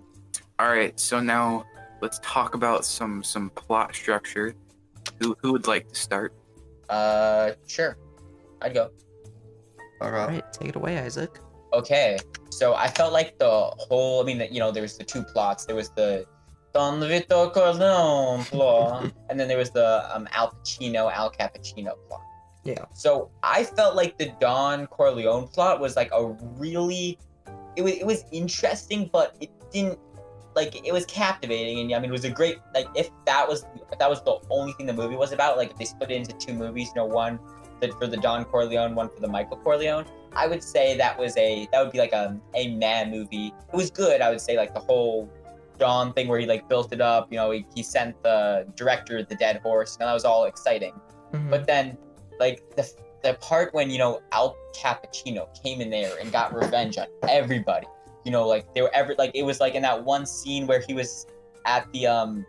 All right, so now let's talk about some plot structure. Who would like to start? Sure, I'd go. all All right. right, take it away, Isaac. Okay, so I felt like the whole, there was the two plots. There was the Don Vito Corleone plot, and then there was the Al Cappuccino plot. Yeah. So I felt like the Don Corleone plot was like a really, it was interesting, but it didn't, it was captivating, and it was a great, if that was the only thing the movie was about, if they split it into two movies, one for the Don Corleone, one for the Michael Corleone, I would say that would be like a man movie. It was good, I would say, the whole Don thing where he built it up, he sent the director the dead horse, and that was all exciting. Mhm. But then the part when Al Cappuccino came in there and got revenge on everybody, they were it was in that one scene where he was at the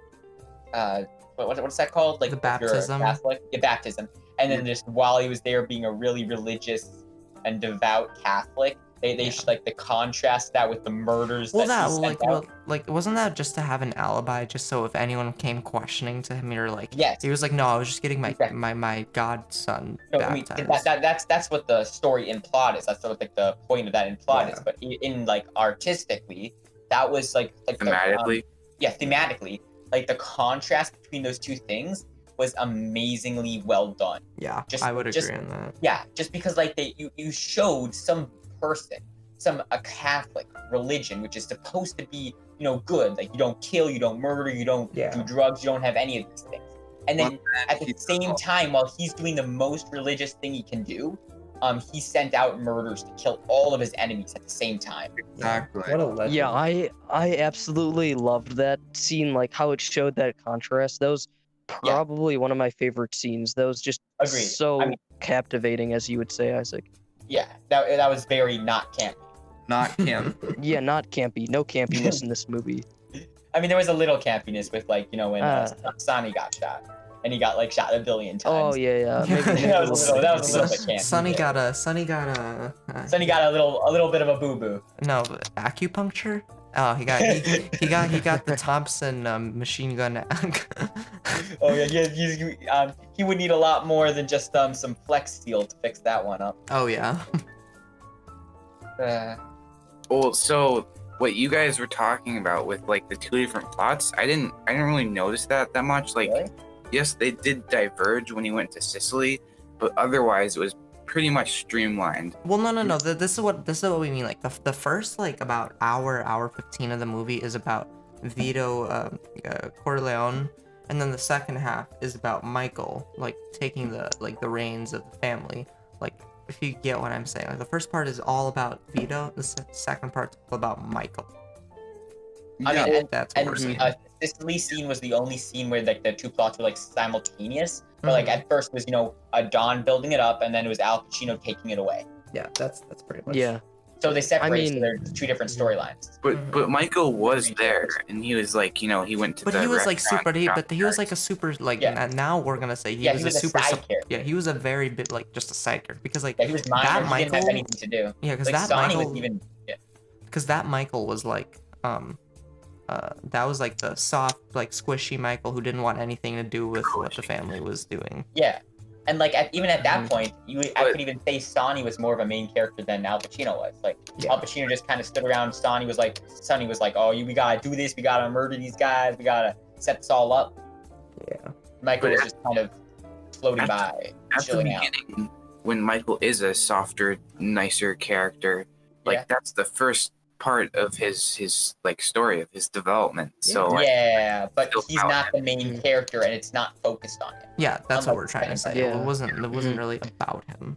what's that called, The if you're a baptism. Catholic, baptism, and then just while he was there being a really religious and devout Catholic, they the contrast that with the murders Well, that he sent out. wasn't that just to have an alibi, just so if anyone came questioning to him, you're like, Yes. he was like, no, I was just getting my Exactly. my godson No, I mean baptized. that's what the story in plot is. That's what the point of that in plot Yeah. is. But in artistically, that was like Thematically. thematically, the contrast between those two things was amazingly well done. Yeah, Just- I would just- agree on that. Yeah, just because you showed some person, a Catholic religion, which is supposed to be good. You don't kill, you don't murder, you don't Yeah. do drugs, you don't have any of these things. And then at the he's same time, while he's doing the most religious thing he can do, he sent out murders to kill all of his enemies at the same time. Exactly. What a legend. Yeah, I absolutely loved that scene, how it showed that contrast. That was probably one of my favorite scenes. That was just Agreed. so captivating, as you would say, Isaac. Yeah, that was very not campy. Not Kim. Yeah, not campy. No campiness in this movie. I mean, there was a little campiness with when Sonny got shot, and he got shot a billion times. Oh yeah. Maybe That was a little bit campy. Sonny yeah. got a Sonny got a little bit of a boo boo. no acupuncture. Oh, he got the Thompson machine gun. Oh yeah, he would need a lot more than just some flex steel to fix that one up. Oh yeah. Well, so what you guys were talking about with the two different plots, I didn't really notice that much. Really? Yes, they did diverge when he went to Sicily, but otherwise it was pretty much streamlined. Well, no. This is what we mean. The first about hour 15 of the movie is about Vito Corleone, and then the second half is about Michael taking the reins of the family. If you get what I'm saying, the first part is all about Vito. The second part's all about Michael. I mean, That's what we're saying. Sicily scene was the only scene where the two plots were simultaneous. Where at first it was a Don building it up, and then it was Al Pacino taking it away. Yeah, that's pretty much. Yeah. So they separated. So mean- they're two different storylines. But Michael was there, and he was he went to But the he was restaurant, but he was a super Yeah. now we're gonna say he Yeah, was he was a super side character. yeah, he was a very bit just a side character because Yeah, he was minor. that He Michael didn't have anything to do. yeah because that Sonny Michael was even. Yeah. because that Michael was that was the soft squishy Michael who didn't want anything to do with what the family was doing. Yeah. And like even at that Mhm. point, I could even say Sonny was more of a main character than Al Pacino was. Like Yeah. Al Pacino just kind of stood around. Sonny was like, oh, we gotta do this. We gotta murder these guys. We gotta set this all up. Yeah. Michael But was just kind of floating by, At the chilling out. beginning, when Michael is a softer, nicer character, like Yeah. that's the first part of his like story of his development. So Yeah, but still he's about not the main character, and it's not focused on him. Yeah, that's what Unlike we're trying to say. Yeah. It wasn't Mhm. really about him.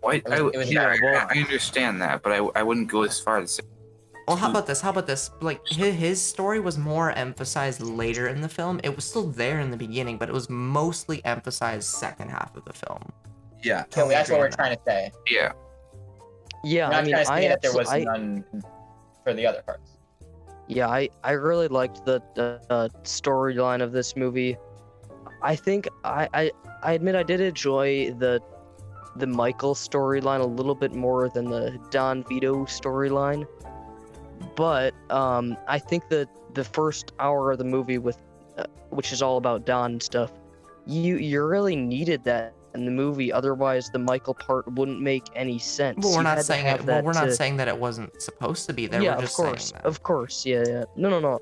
I, It was yeah, about well- I understand that, but I wouldn't go as far to say. Well, how about this? Like his story was more emphasized later in the film. It was still there in the beginning, but it was mostly emphasized second half of the film. Yeah. So that's what agree we're on that. trying to say. Yeah, Yeah, We're not I mean, trying to say that there was I none for the other parts. yeah, I really liked the storyline of this movie. I think I admit I did enjoy the Michael storyline a little bit more than the Don Vito storyline. But I think that the first hour of the movie with which is all about Don and stuff, you really needed that in the movie, otherwise the Michael part wouldn't make any sense. Well, we're You not had to saying have it. Well, that we're not to- saying that it wasn't supposed to be there. yeah, we're of just course, saying that. of course, yeah. No.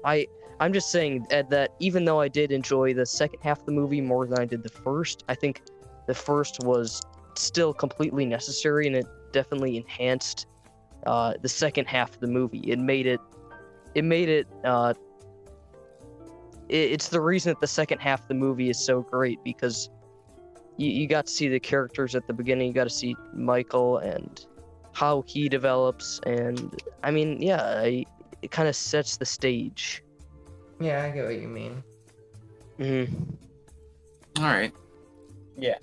I'm just saying that even though I did enjoy the second half of the movie more than I did the first, I think the first was still completely necessary, and it definitely enhanced the second half of the movie. It made it. It's the reason that the second half of the movie is so great, because you got to see the characters at the beginning. You got to see Michael and how he develops, and I mean, yeah, it kind of sets the stage. Yeah, I get what you mean. Mm-hmm. all right. Yeah.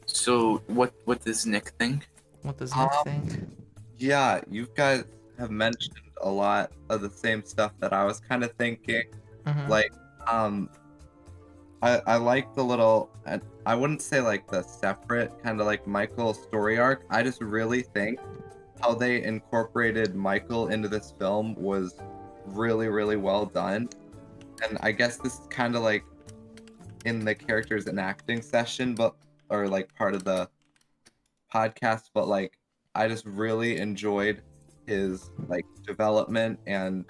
So what does Nick think? What does Nick Um, think? Yeah, you guys have mentioned a lot of the same stuff that I was kind of thinking. Mhm. Like, I like the little, I wouldn't say like the separate kind of like Michael story arc. I just really think how they incorporated Michael into this film was really, really well done. And I guess this is kind of like in the characters and acting session, but or like part of the podcast, but like I just really enjoyed his like development, and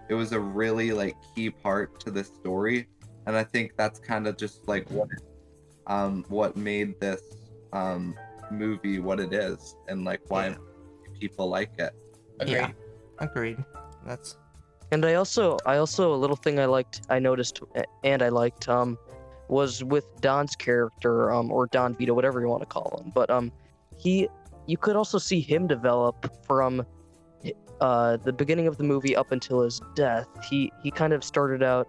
it was a really like key part to this story. And I think that's kind of just like what made this movie what it is, and like why Yeah. people like it. Agreed. Yeah. Agreed. That's And I also a little thing I noticed and I liked was with Don's character or Don Vito, whatever you want to call him, but you could also see him develop from the beginning of the movie up until his death. He kind of started out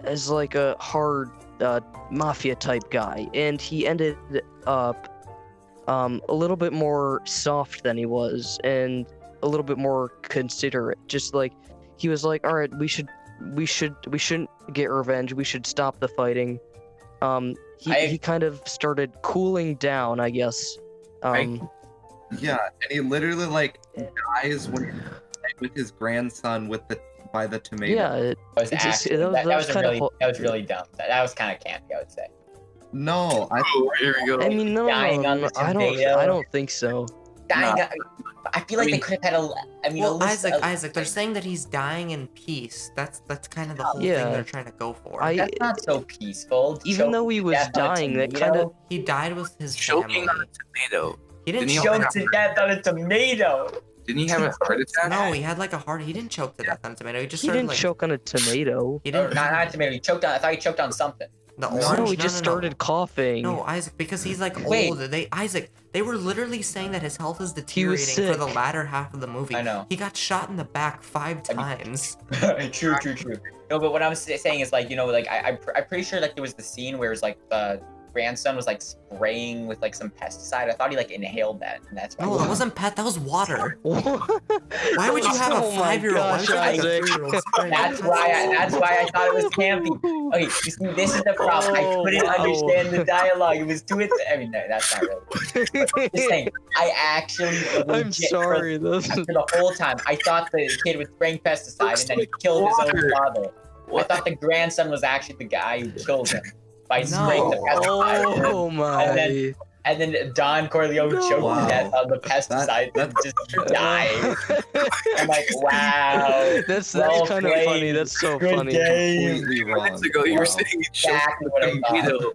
as like a hard mafia type guy, and he ended up a little bit more soft than he was, and a little bit more considerate. Just like he was like, all right, we shouldn't get revenge. We should stop the fighting. He kind of started cooling down, I guess. Yeah, and he literally like dies when he's with his grandson by the tomato. Yeah, That was It's just- actually, that was kinda that was really dumb. That was kind of campy, I would say. No, Oh, here we go. I mean, no, Dying on the I tomato. don't think so. Dying. No. I feel like I they mean- could have had a. I mean, well, a list, Isaac. They're saying that he's dying in peace. That's kind of the whole Yeah. thing they're trying to go for. That's not so peaceful. Even though he was Death on a dying, that tomato? kind of He died with his Choking family. on a tomato. He didn't Didn't he choke. have choked to death on a tomato. Didn't he have a heart attack? No, he had like a heart. He didn't choke to death on a tomato. He just he started didn't like. choke on a tomato. He Or didn't. not a tomato. He choked on. I thought he choked on something. The No, orange. No, he just started coughing. No, Isaac, because he's like Wait. old. They were literally saying that his health is deteriorating for sick. the latter half of the movie. I know. He got shot in the back 5 times. True. No, but what I'm saying is like, like I'm pretty sure like there was the scene where it was like the grandson was like spraying with like some pesticide. I thought he like inhaled that, and that's why. No, that wasn't pet. That was water. Why Why would you have a 5-year-old? Why would you have a Isaac. 3-year-old spraying That's with why I thought it was campy. Okay, you see, this is the problem. I couldn't understand the dialogue. It was too. I mean, no, that's not really. Just saying, I actually. I'm legit, sorry. This For the whole time, I thought the kid was spraying pesticide and then he killed his own father. I thought the grandson was actually the guy who killed him. by spraying the pesticide. Oh my. And then Don Corleone No. choked to death Wow. on the pesticide and that's just died. I'm like, wow. That's well kind of played. funny. That's so Good funny. game. completely wrong. Minutes ago, you were Wow. saying you choked Exactly on what I thought. tomato.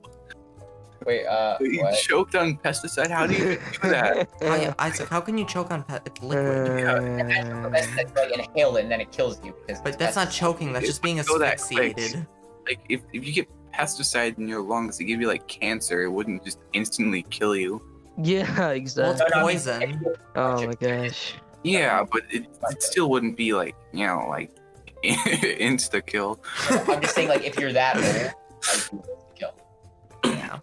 Wait, You what? choked on pesticide? How do you even do that? Isaac, how can you choke on it's liquid? That's like inhale it and then it kills you because But that's not choking, that's just being Go that quick. asphyxiated. Like, if you get pesticide in your lungs, it give you like cancer. It wouldn't just instantly kill you. Yeah, Well, exactly. it's poison. Oh my gosh. Yeah, but it still wouldn't be like, like insta kill. I'm just saying, like, if you're that old, like, you kill. Yeah.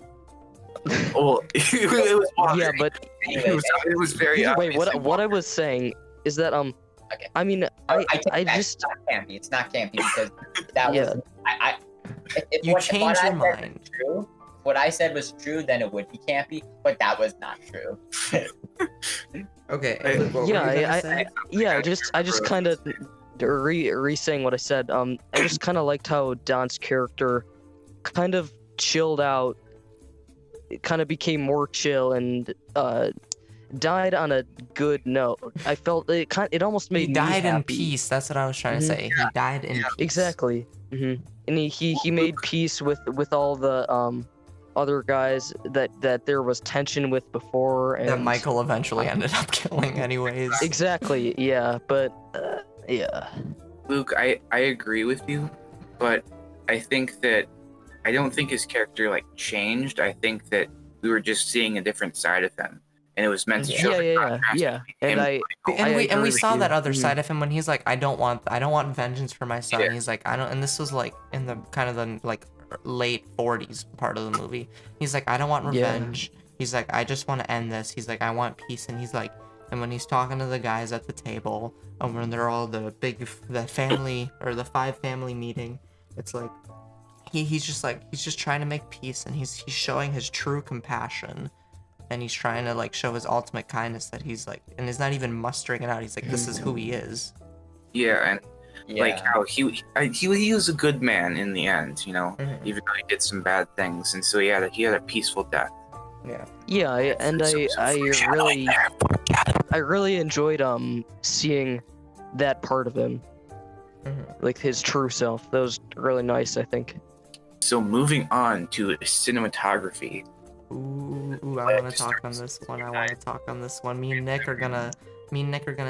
Well, it was water. Yeah, but It was very wait, obvious. what I was saying is that Okay. I mean, take I back, just it's not campy. It's not campy because that Yeah. was if You what changed I your said was mind. true, if what I said was true, then it would be campy. But that was not true. Okay. Hey, Luke, what yeah, were you gonna say? I just kind of re-saying what I said. I just kind of liked how Don's character kind of chilled out. It kind of became more chill and died on a good note. I felt it almost made He me died in happy. peace. That's what I was trying to Mhm. say. He died in peace. Exactly. And he made peace with all the other guys that there was tension with before, and That Michael eventually ended up killing, anyways. Exactly. Yeah, but yeah. Luke, I agree with you, but I think that I don't think his character like changed. I think that we were just seeing a different side of him, and it was meant to show. Yeah. And him, And we agree saw with that you. other side of him when he's like, I don't want vengeance for my son. Yeah. He's like, I don't, and this was like in the kind of the like late 40s part of the movie. He's like, I don't want Yeah. revenge. He's like, I just want to end this. He's like, I want peace. And he's like, and when he's talking to the guys at the table, when they're all the family or the 5 family meeting, it's like he's just trying to make peace, and he's showing his true compassion, and he's trying to like show his ultimate kindness that he's like, and he's not even mustering it out. He's like, this is who he is. Yeah, and Yeah. like how he was a good man in the end, Mhm. even though he did some bad things, and so he had a peaceful death. Yeah. Yeah, and I really enjoyed seeing that part of him, like his true self. That was really nice, I think. So moving on to cinematography. Ooh, I want to talk on this one. Me and Nick are gonna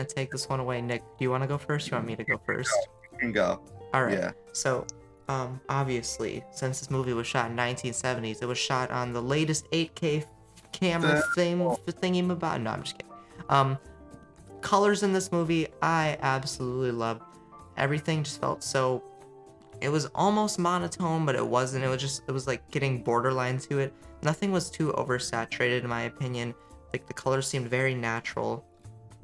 take this one away. Nick, do you want to go first? You want me to go first? You can go. All right. Yeah. So, obviously, since this movie was shot in 1970s, it was shot on the latest 8K camera thingy about. No, I'm just kidding. Colors in this movie, I absolutely loved. Everything just felt so. It was almost monotone, but it wasn't. It was like getting borderline to it. Nothing was too oversaturated, in my opinion. Like the colors seemed very natural,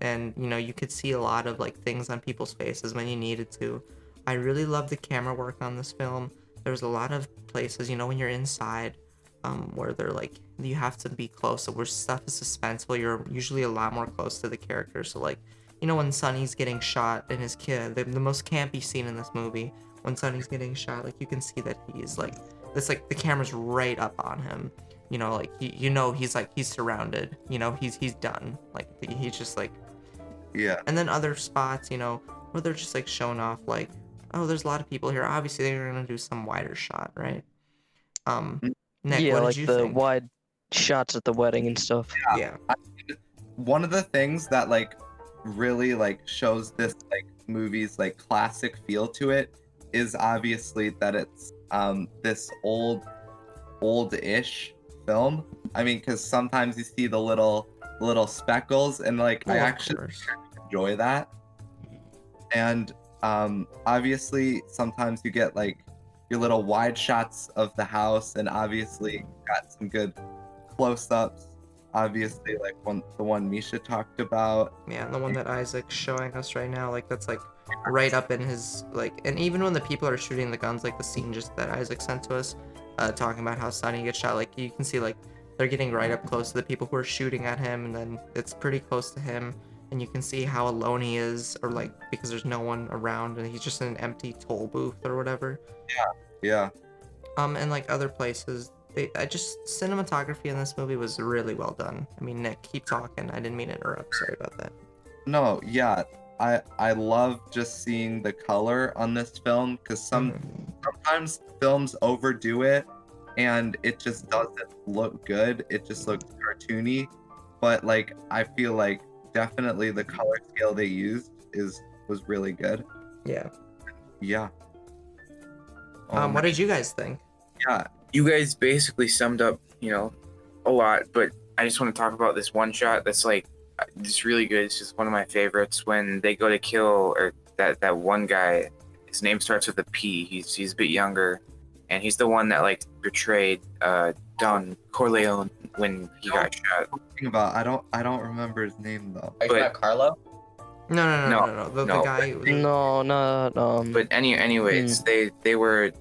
and you could see a lot of like things on people's faces when you needed to. I really loved the camera work on this film. There was a lot of places, when you're inside, where they're like you have to be close. So where stuff is suspenseful, you're usually a lot more close to the character. So like, when Sonny's getting shot and his kid, the most campy scene in this movie, when Sonny's getting shot, like you can see that he's like, it's like the camera's right up on him. Like he's surrounded. He's done. Like he's just like. Yeah. And then other spots, where they're just like showing off, like, oh, there's a lot of people here. Obviously, they're gonna do some wider shot, right? Nick, Yeah, what did like you the think? wide shots at the wedding and stuff. Yeah. One of the things that like really like shows this like movie's like classic feel to it is obviously that it's this old-ish film. I mean, because sometimes you see the little speckles, and like I Well, of actually course. enjoy that. And obviously sometimes you get like your little wide shots of the house, and obviously got some good close-ups. Obviously, like the one Misha talked about. Yeah, the one that Isaac's showing us right now, like that's like right up in his like, and even when the people are shooting the guns, like the scene just that Isaac sent to us, talking about how Sonny gets shot, like you can see like they're getting right up close to the people who are shooting at him, and then it's pretty close to him, and you can see how alone he is, or like because there's no one around, and he's just in an empty toll booth or whatever. Yeah. And like other places, cinematography in this movie was really well done. I mean, Nick, keep talking. I didn't mean to interrupt. Sorry about that. No, yeah, I love just seeing the color on this film because sometimes films overdo it and it just doesn't look good. It just looks cartoony. But like I feel like definitely the color scale they used was really good. Yeah. Yeah. What did you guys think? Yeah. You guys basically summed up, a lot, but I just want to talk about this one shot that's like it's really good. It's just one of my favorites when they go to kill or that one guy. His name starts with a P. He's a bit younger, and he's the one that like betrayed Don Corleone when he got shot. Talking about I don't remember his name though. Are you talking about Carlo? No. The guy. No. But anyways, they were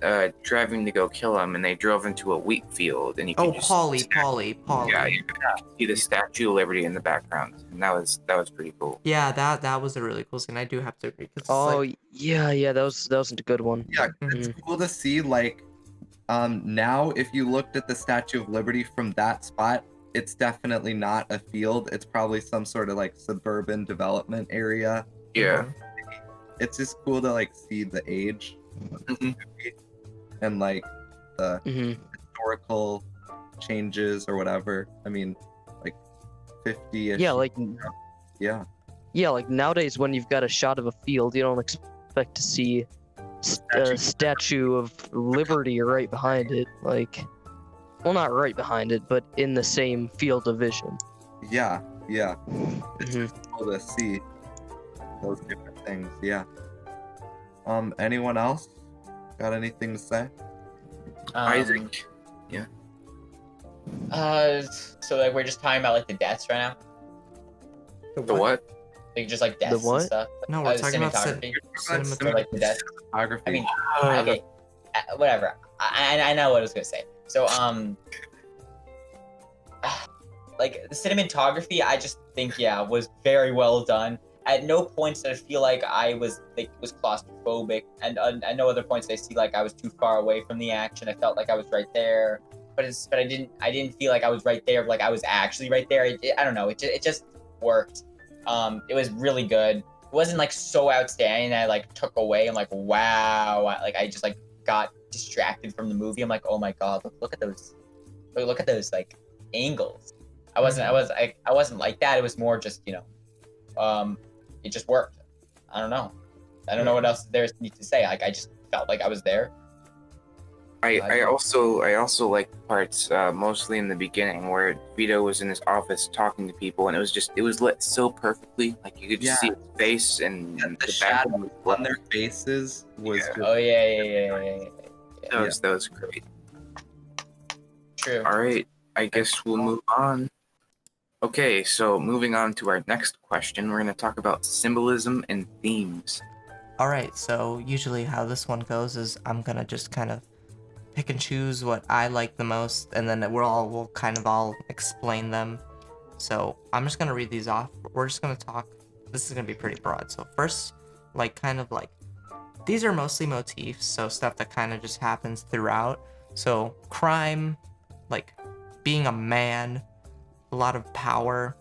driving to go kill him, and they drove into a wheat field, and you could just Paulie. Yeah, you could see the Statue of Liberty in the background, and that was pretty cool. Yeah, that was a really cool scene. I do have to agree. 'Cause it's Oh like, yeah, that was a good one. Yeah, it's cool to see like now if you looked at the Statue of Liberty from that spot, it's definitely not a field. It's probably some sort of like suburban development area. Yeah. It's just cool to like see the age of the movie and like the historical changes or whatever. I mean, like 50-ish. Yeah, like yeah. Yeah, like nowadays when you've got a shot of a field, you don't expect to see a Statue of Liberty right behind it. Like, well, not right behind it, but in the same field of vision. Yeah. It's just cool to see those different things. Yeah. Anyone else got anything to say? Isaac. So like we're just talking about like the deaths right now, The what? like just like deaths what? and stuff. No, we're talking about cinematography. cinematography. Or, like the deaths. Cinematography. I mean, okay, whatever. I know what I was gonna say. So like the cinematography, I just think was very well done. At no points did I feel like I was claustrophobic, and at no other points did I see like I was too far away from the action. I felt like I was right there, but I didn't feel like I was right there, like I was actually right there. I don't know. It just worked. It was really good. It wasn't like so outstanding that I like took away. I'm like, wow. I just like got distracted from the movie. I'm like, oh my god, look at those like angles. I wasn't like that. It was more just it just worked. I don't know what else there's need to say. Like I just felt like I was there. I also like the parts mostly in the beginning where Vito was in his office talking to people, and it was lit so perfectly. Like you could just see his face and the the shadow background on their faces was just Oh yeah. that was great. True. All right, I guess we'll move on. Okay, so moving on to our next question, we're going to talk about symbolism and themes. Alright, so usually how this one goes is I'm gonna just kind of pick and choose what I like the most, and then we'll kind of all explain them. So I'm just gonna read these off. We're just gonna talk. This is gonna be pretty broad. So first, these are mostly motifs, so stuff that kind of just happens throughout. So crime, like being a man, a lot of power,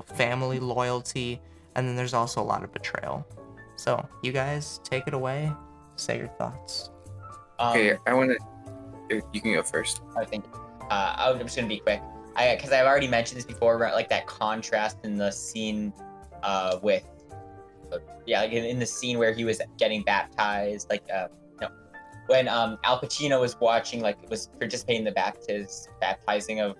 family loyalty, and then there's also a lot of betrayal. So you guys take it away. Say your thoughts. Okay, you can go first. I think I'm just gonna be quick. Because I've already mentioned this before, right? Like that contrast in the scene with like in the scene where he was getting baptized, when Al Pacino was watching, like was participating in the baptizing of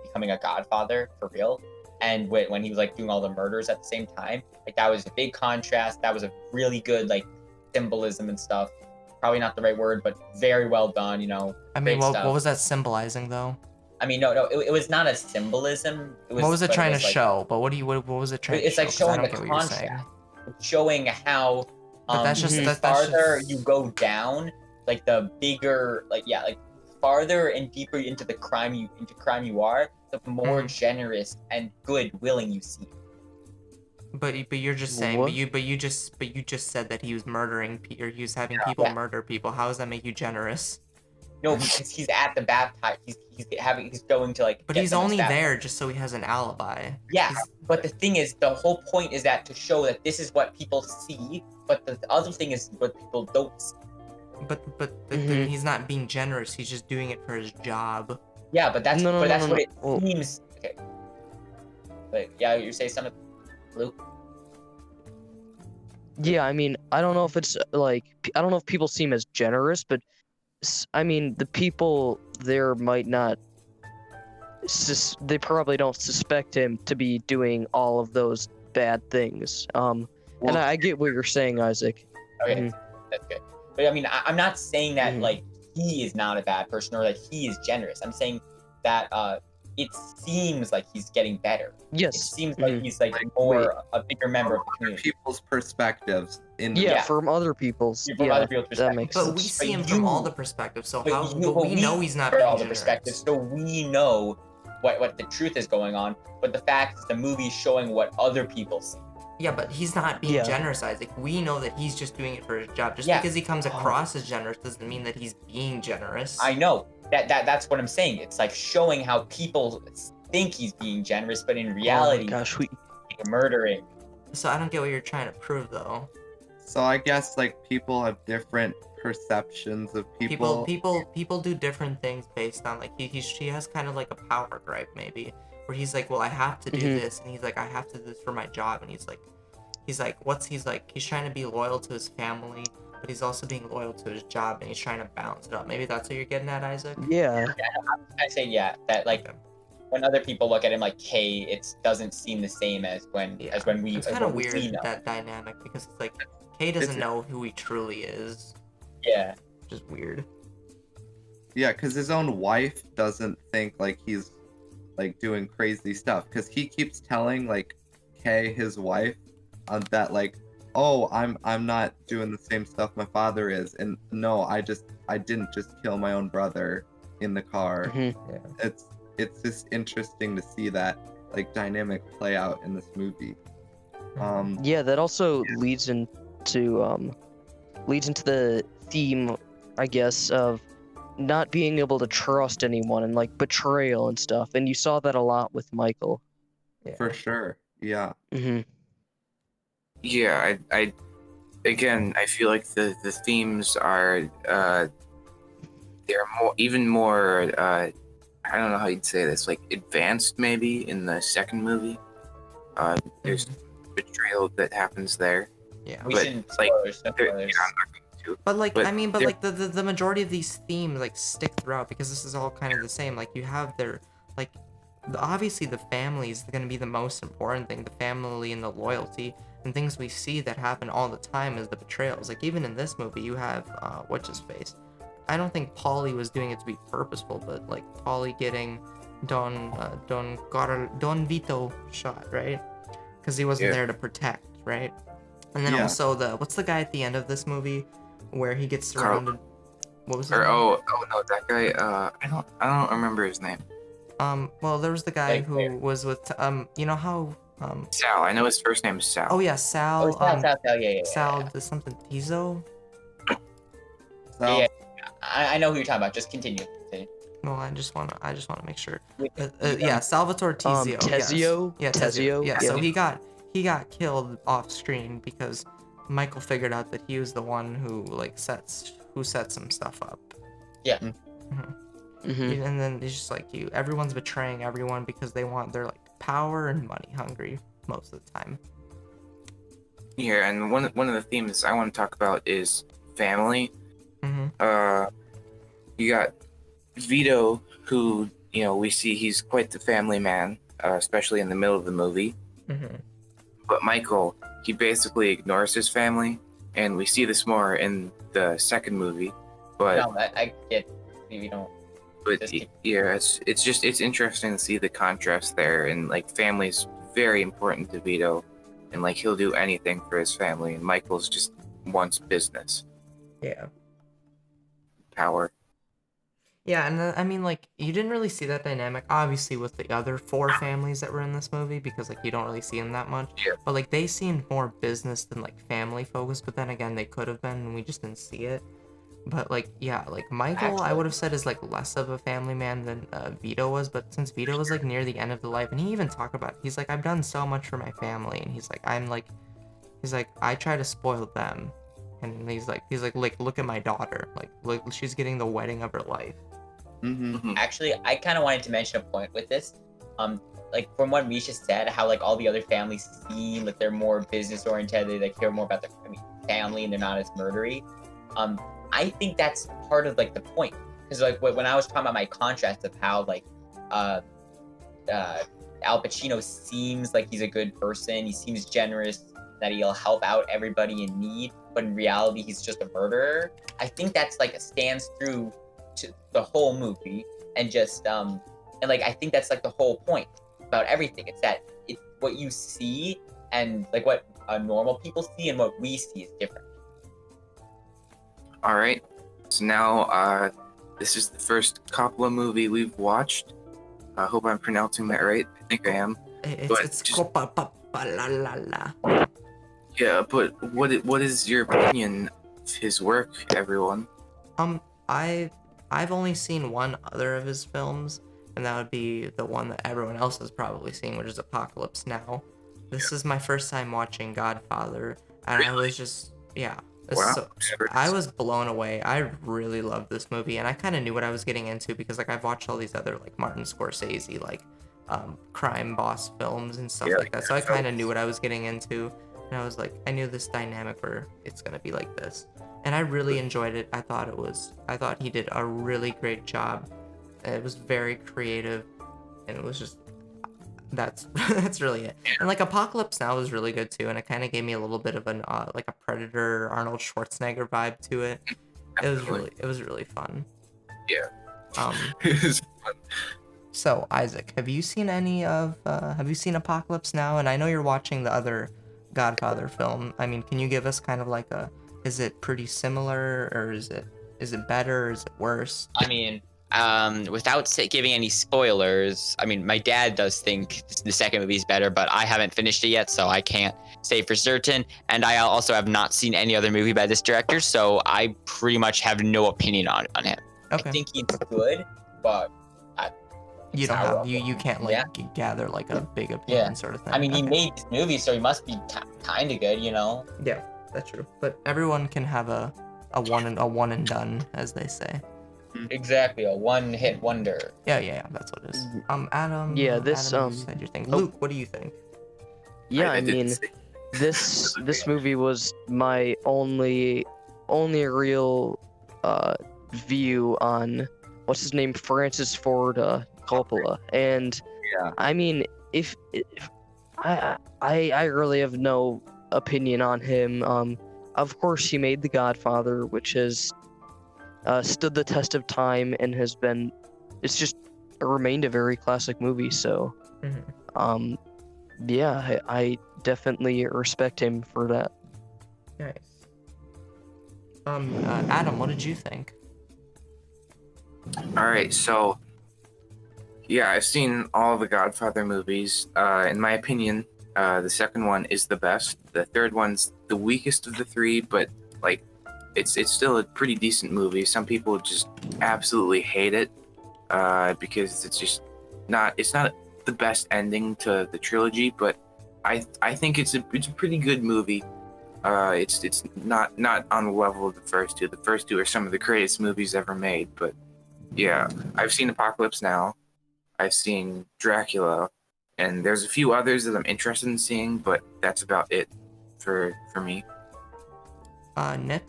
becoming a Godfather for real, and when he was like doing all the murders at the same time, like that was a big contrast. That was a really good like symbolism and stuff. Probably not the right word, but very well done. I mean, what was that symbolizing though? I mean, no, it was not a symbolism. What was it trying to show? But what was it trying to show? It's like showing the get what you're saying. contrast, showing how But that's just the farther you go down, like the bigger, like farther and deeper into crime you are, the more generous and good willing you seem. But you're just saying, What? but you just said that he was murdering or he was having people murder people. How does that make you generous? No, because he's at the baptize. He's going to like. But get he's them only baptized. there just so he has an alibi. Yeah, He's, but the thing is, the whole point is that to show that this is what people see, but the other thing is what people don't see. then he's not being generous. He's just doing it for his job. Yeah, but that's No, what it Well, seems. Okay. But yeah, you say something, Luke. yeah, I mean, I don't know if it's like I don't know if people see him as generous, but I mean, the people there might not. They probably don't suspect him to be doing all of those bad things. And Well, I get what you're saying, Isaac. Okay, Mhm. that's good. But I mean, I'm not saying that Mhm. like he is not a bad person or that he is generous. I'm saying that it seems like he's getting better. It Yes. seems like Mhm. he's like more a bigger member of the other community. people's perspectives. Yeah, Yeah. from other people's. From Yeah, other people's that makes perspectives. But we sense. see him But from all you- the perspectives, so But how? you- But but we know he's not from being all the generous. perspectives, so we know what the truth is going on. But the fact is, the movie's showing what other people see. Yeah, but he's not being Yeah. generous, Isaac. We know that he's just doing it for his job. Just Yeah. because he comes across as generous doesn't mean that he's being generous. I know that's what I'm saying. It's like showing how people think he's being generous, but in reality, Oh my gosh, he's murdering. So I don't get what you're trying to prove, though. So I guess like people have different perceptions of people. People do different things based on like she has kind of like a power gripe maybe, where he's like, well, I have to do Mhm. this, and he's like, I have to do this for my job, and he's like, he's trying to be loyal to his family, but he's also being loyal to his job, and he's trying to balance it up. Maybe that's what you're getting at, Isaac. Yeah. I say that like Okay. when other people look at him like Kay, it doesn't seem the same as when Yeah. we. It's as kind of when we see weird him. that dynamic because it's like Kay doesn't It's- know who he truly is, Yeah. which is weird. Yeah, because his own wife doesn't think like he's like doing crazy stuff. Because he keeps telling like Kay, his wife, that like, oh, I'm not doing the same stuff my father is, and no, I didn't just kill my own brother in the car. Mhm. Yeah. It's just interesting to see that like dynamic play out in this movie. Yeah, that also leads into the theme, I guess, of not being able to trust anyone and like betrayal and stuff. And you saw that a lot with Michael. Yeah. For sure. Yeah. Hmm. Yeah, I again, I feel like the themes are they're even more I don't know how you'd say this, like advanced maybe in the second movie. There's betrayal that happens there. Yeah. We But, shouldn't like, spoilers. No Yeah, spoilers. I'm not going to. But like But I mean, but there- like the majority of these themes like stick throughout because this is all kind of the same. Like you have their like obviously the family is going to be the most important thing, the family and the loyalty and things we see that happen all the time is the betrayals. Like even in this movie, you have what's his face. I don't think Paulie was doing it to be purposeful, but like Paulie getting Don Vito shot, right? Because he wasn't Yeah. there to protect, right? And then Yeah. also what's the guy at the end of this movie where he gets Carl. surrounded? What was his Or name? oh no, that guy. I don't remember his name. Well, there was the guy Like who where? was with you know how Sal. I know his first name is Sal. oh yeah, Oh, Sal yeah. Sal does something Tizo. So Yeah. I know who you're talking about. Just continue. No, I just wanna make sure. Wait, Yeah, Salvatore Tizio. yes. Tezio? Yeah, Tezio, Yeah, yeah. so he got killed off screen because Michael figured out that he was the one who sets some stuff up. Yeah. Hmm. And then it's just like everyone's betraying everyone because they're like power and money hungry most of the time. Yeah, and one of the themes I want to talk about is family. Mm-hmm. You got Vito, who we see he's quite the family man, especially in the middle of the movie. Mm-hmm. But Michael, he basically ignores his family, and we see this more in the second movie. But No, I get. Maybe don't. just keep- yeah, it's interesting to see the contrast there, and like family's very important to Vito, and like he'll do anything for his family, and Michael's just wants business, Yeah. power. Yeah, and I mean, like, you didn't really see that dynamic, obviously, with the other 4 families that were in this movie, because, like, you don't really see them that much. Yeah. But, like, they seemed more business than, like, family focused, but then again, they could have been, and we just didn't see it. But like, yeah, like Michael, I would have said is like less of a family man than Vito was. But since Vito was like near the end of the life, and he even talked about it, he's like, I've done so much for my family, and he's like, he's like, I try to spoil them, and he's like, look at my daughter, like, look, she's getting the wedding of her life. Actually, I kind of wanted to mention a point with this. Like from what Misha said, how like all the other families seem like they're more business oriented, they like care more about their family and they're not as murdery. I think that's part of like the point, because like when I was talking about my contrast of how like Al Pacino seems like he's a good person, he seems generous, that he'll help out everybody in need, but in reality he's just a murderer. I think that's like stands through to the whole movie, and just and like I think that's like the whole point about everything. It's that it's what you see and like what normal people see and what we see is different. All right. So now, this is the first Coppola movie we've watched. I hope I'm pronouncing that right. I think I am. It's Coppola. Yeah, but what is your opinion of his work, everyone? I've only seen one other of his films, and that would be the one that everyone else has probably seen, which is Apocalypse Now. This is my first time watching Godfather, and I was just, yeah. Wow. So, I was blown away. I really loved this movie, and I kind of knew what I was getting into because like I've watched all these other like Martin Scorsese like crime boss films and stuff like that. So I kind of knew what I was getting into, and I was like, I knew this dynamic where it's gonna be like this, and I really enjoyed it. I thought he did a really great job. It was very creative, and it was just that's really it. And like Apocalypse Now was really good too, and it kind of gave me a little bit of an like a Predator Arnold Schwarzenegger vibe to it. It was really fun. Yeah. It was fun. So Isaac, have you seen Apocalypse Now? And I know you're watching the other Godfather film. I mean, can you give us kind of like is it pretty similar, or is it better, or is it worse? I mean, without giving any spoilers, I mean, my dad does think the second movie is better, but I haven't finished it yet, so I can't say for certain. And I also have not seen any other movie by this director, so I pretty much have no opinion on him. Okay. I think he's good, but you don't have you can't like gather like a big opinion sort of thing. I mean, he made this movie, so he must be kind of good, you know? Yeah, that's true. But everyone can have a one and done, as they say. Exactly, a one-hit wonder. Yeah, that's what it is. Adam. Yeah, this Adam, you said your thing. Luke, what do you think? Yeah, I mean, this movie was my only real view on what's his name, Francis Ford Coppola, and I mean, if I really have no opinion on him. Of course, he made The Godfather, which has stood the test of time and it's just remained a very classic movie. So, yeah, I definitely respect him for that. Nice. Adam, what did you think? All right, so yeah, I've seen all the Godfather movies. In my opinion, the second one is the best. The third one's the weakest of the three, but like it's still a pretty decent movie. Some people just absolutely hate it because it's not the best ending to the trilogy, but I think it's a pretty good movie. It's not on the level of the first two. The first two are some of the greatest movies ever made, but yeah, I've seen Apocalypse Now. I've seen Dracula, and there's a few others that I'm interested in seeing, but that's about it for me. Nick?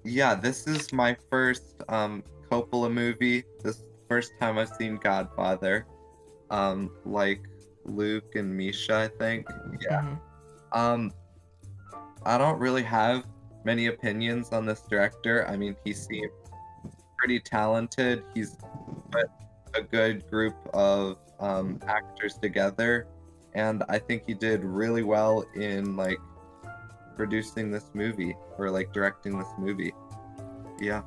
Yeah, this is my first Coppola movie. This is the first time I've seen Godfather. Like Luke and Misha, I think. Yeah. I don't really have many opinions on this director. I mean, he seems pretty talented. He's put a good group of actors together, and I think he did really well in like producing this movie or like directing this movie. Yeah,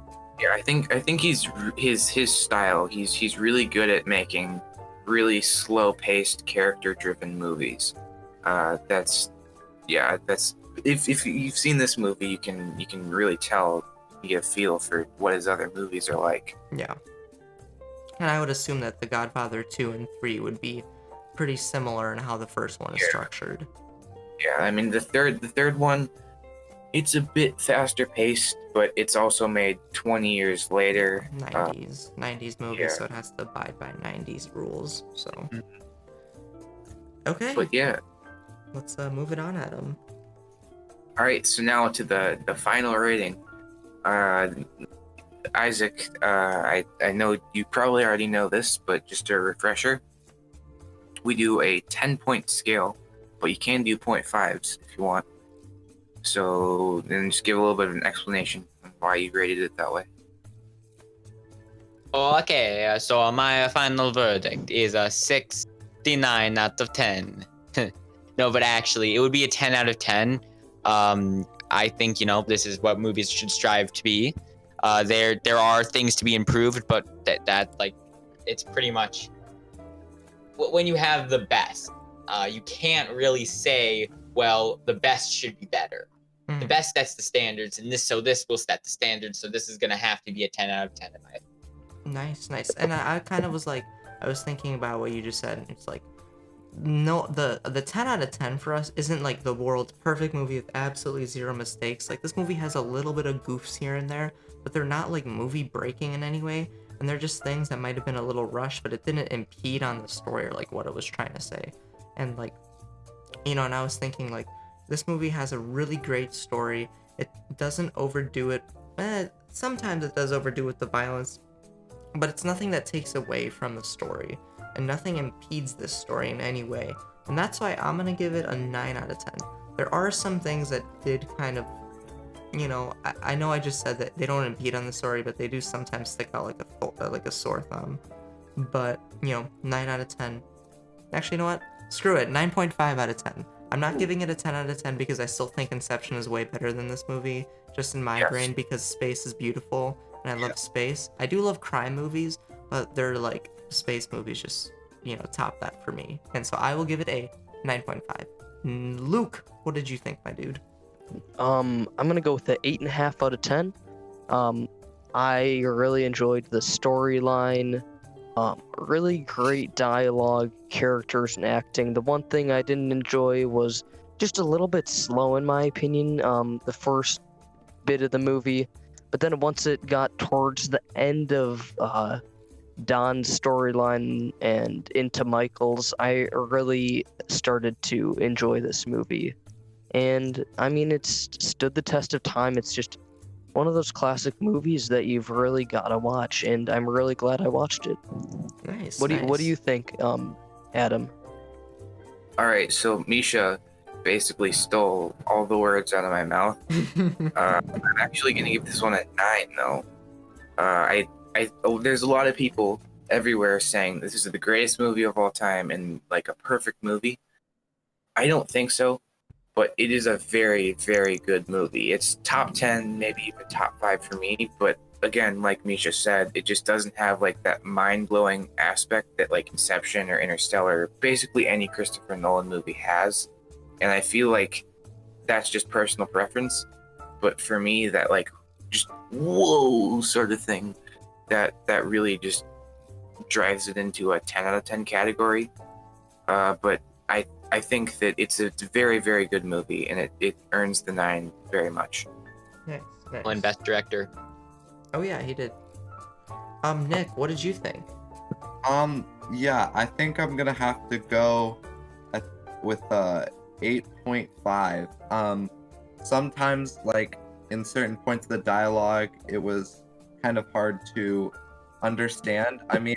I think he's his style. He's really good at making really slow-paced, character-driven movies. That's if you've seen this movie, you can really tell you get a feel for what his other movies are like. Yeah. And I would assume that The Godfather 2 and 3 would be pretty similar in how the first one is structured. Yeah, I mean the third one, it's a bit faster paced, but it's also made 20 years later. 90s movie, yeah. so it has to abide by 90s rules. So, Mhm. okay, But yeah, let's move it on, Adam. all right. So now to the final rating. Isaac, I know you probably already know this, but just a refresher. We do a 10-point scale, but you can do 0.5s if you want. So then just give a little bit of an explanation on why you rated it that way. Okay, so my final verdict is a 69 out of 10. No, but actually, it would be a 10 out of 10. I think, this is what movies should strive to be. There are things to be improved, but that like, it's pretty much when you have the best, you can't really say, well, the best should be better. The best sets the standards, and this will set the standards, so this is gonna have to be a 10 out of 10 in my opinion. Nice. And I kind of was like, I was thinking about what you just said, and it's like, no, the 10 out of 10 for us isn't like the world's perfect movie with absolutely zero mistakes. Like, this movie has a little bit of goofs here and there, but they're not like movie breaking in any way, and they're just things that might have been a little rushed, but it didn't impede on the story or like what it was trying to say. And like, and I was thinking like, this movie has a really great story. It doesn't overdo it. Sometimes it does overdo with the violence, but it's nothing that takes away from the story, and nothing impedes this story in any way. And that's why I'm gonna give it a 9 out of 10. There are some things that did kind of, I know I just said that they don't impede on the story, but they do sometimes stick out like a sore thumb. But 9 out of 10. Actually, you know what? Screw it. 9.5 out of 10. I'm not giving it a 10 out of 10 because I still think Inception is way better than this movie, just in my brain, because space is beautiful and I love space. I do love crime movies, but they're like, space movies just, top that for me. And so I will give it a 9.5. Luke, what did you think, my dude? I'm gonna go with the 8.5 out of 10. I really enjoyed the storyline. Really great dialogue, characters, and acting. The one thing I didn't enjoy was just a little bit slow, in my opinion, the first bit of the movie. But then once it got towards the end of Don's storyline and into Michael's, I really started to enjoy this movie. And I mean, it's stood the test of time. It's just one of those classic movies that you've really got to watch, and I'm really glad I watched it. Nice. What do you think, Adam? All right, so Misha basically stole all the words out of my mouth. I'm actually gonna give this one a 9, though. There's a lot of people everywhere saying this is the greatest movie of all time and like a perfect movie. I don't think so, but it is a very, very good movie. It's top 10, maybe even top 5 for me. But again, like Misha said, it just doesn't have like that mind-blowing aspect that like Inception or Interstellar, basically any Christopher Nolan movie has. And I feel like that's just personal preference. But for me, that like just whoa sort of thing, that really just drives it into a 10 out of 10 category. But I think that it's a very, very good movie, and it earns the 9 very much. Nice. And best director. Oh yeah, he did. Nick, what did you think? Yeah, I think I'm gonna have to go with 8.5. Sometimes, like, in certain points of the dialogue, it was kind of hard to understand. I mean,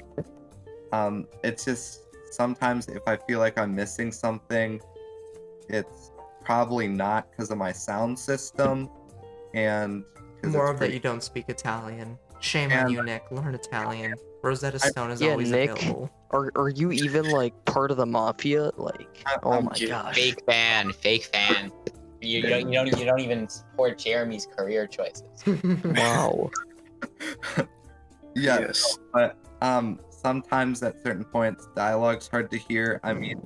it's just sometimes if I feel like I'm missing something, it's probably not because of my sound system, and more of that you don't speak Italian. Shame on you, Nick. Learn Italian. Rosetta Stone is always Nick, available. Are you even like part of the mafia? Like, oh my gosh. Fake fan. You don't even support Jeremy's career choices. Wow. Yeah, Yes. but sometimes at certain points, dialogue's hard to hear. I mean,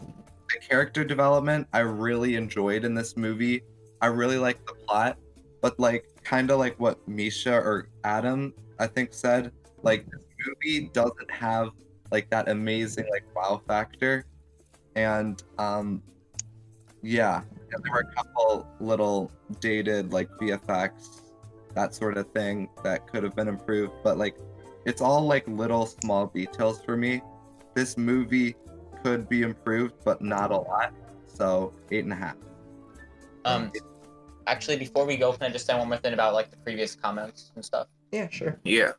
the character development I really enjoyed in this movie. I really like the plot, but like kind of like what Misha or Adam I think said. Like this movie doesn't have like that amazing like wow factor, and yeah, and there were a couple little dated like VFX, that sort of thing that could have been improved, but like it's all like little small details for me. This movie could be improved, but not a lot. So 8.5. Actually, before we go, can I just say one more thing about like the previous comments and stuff? Yeah, sure. Yeah.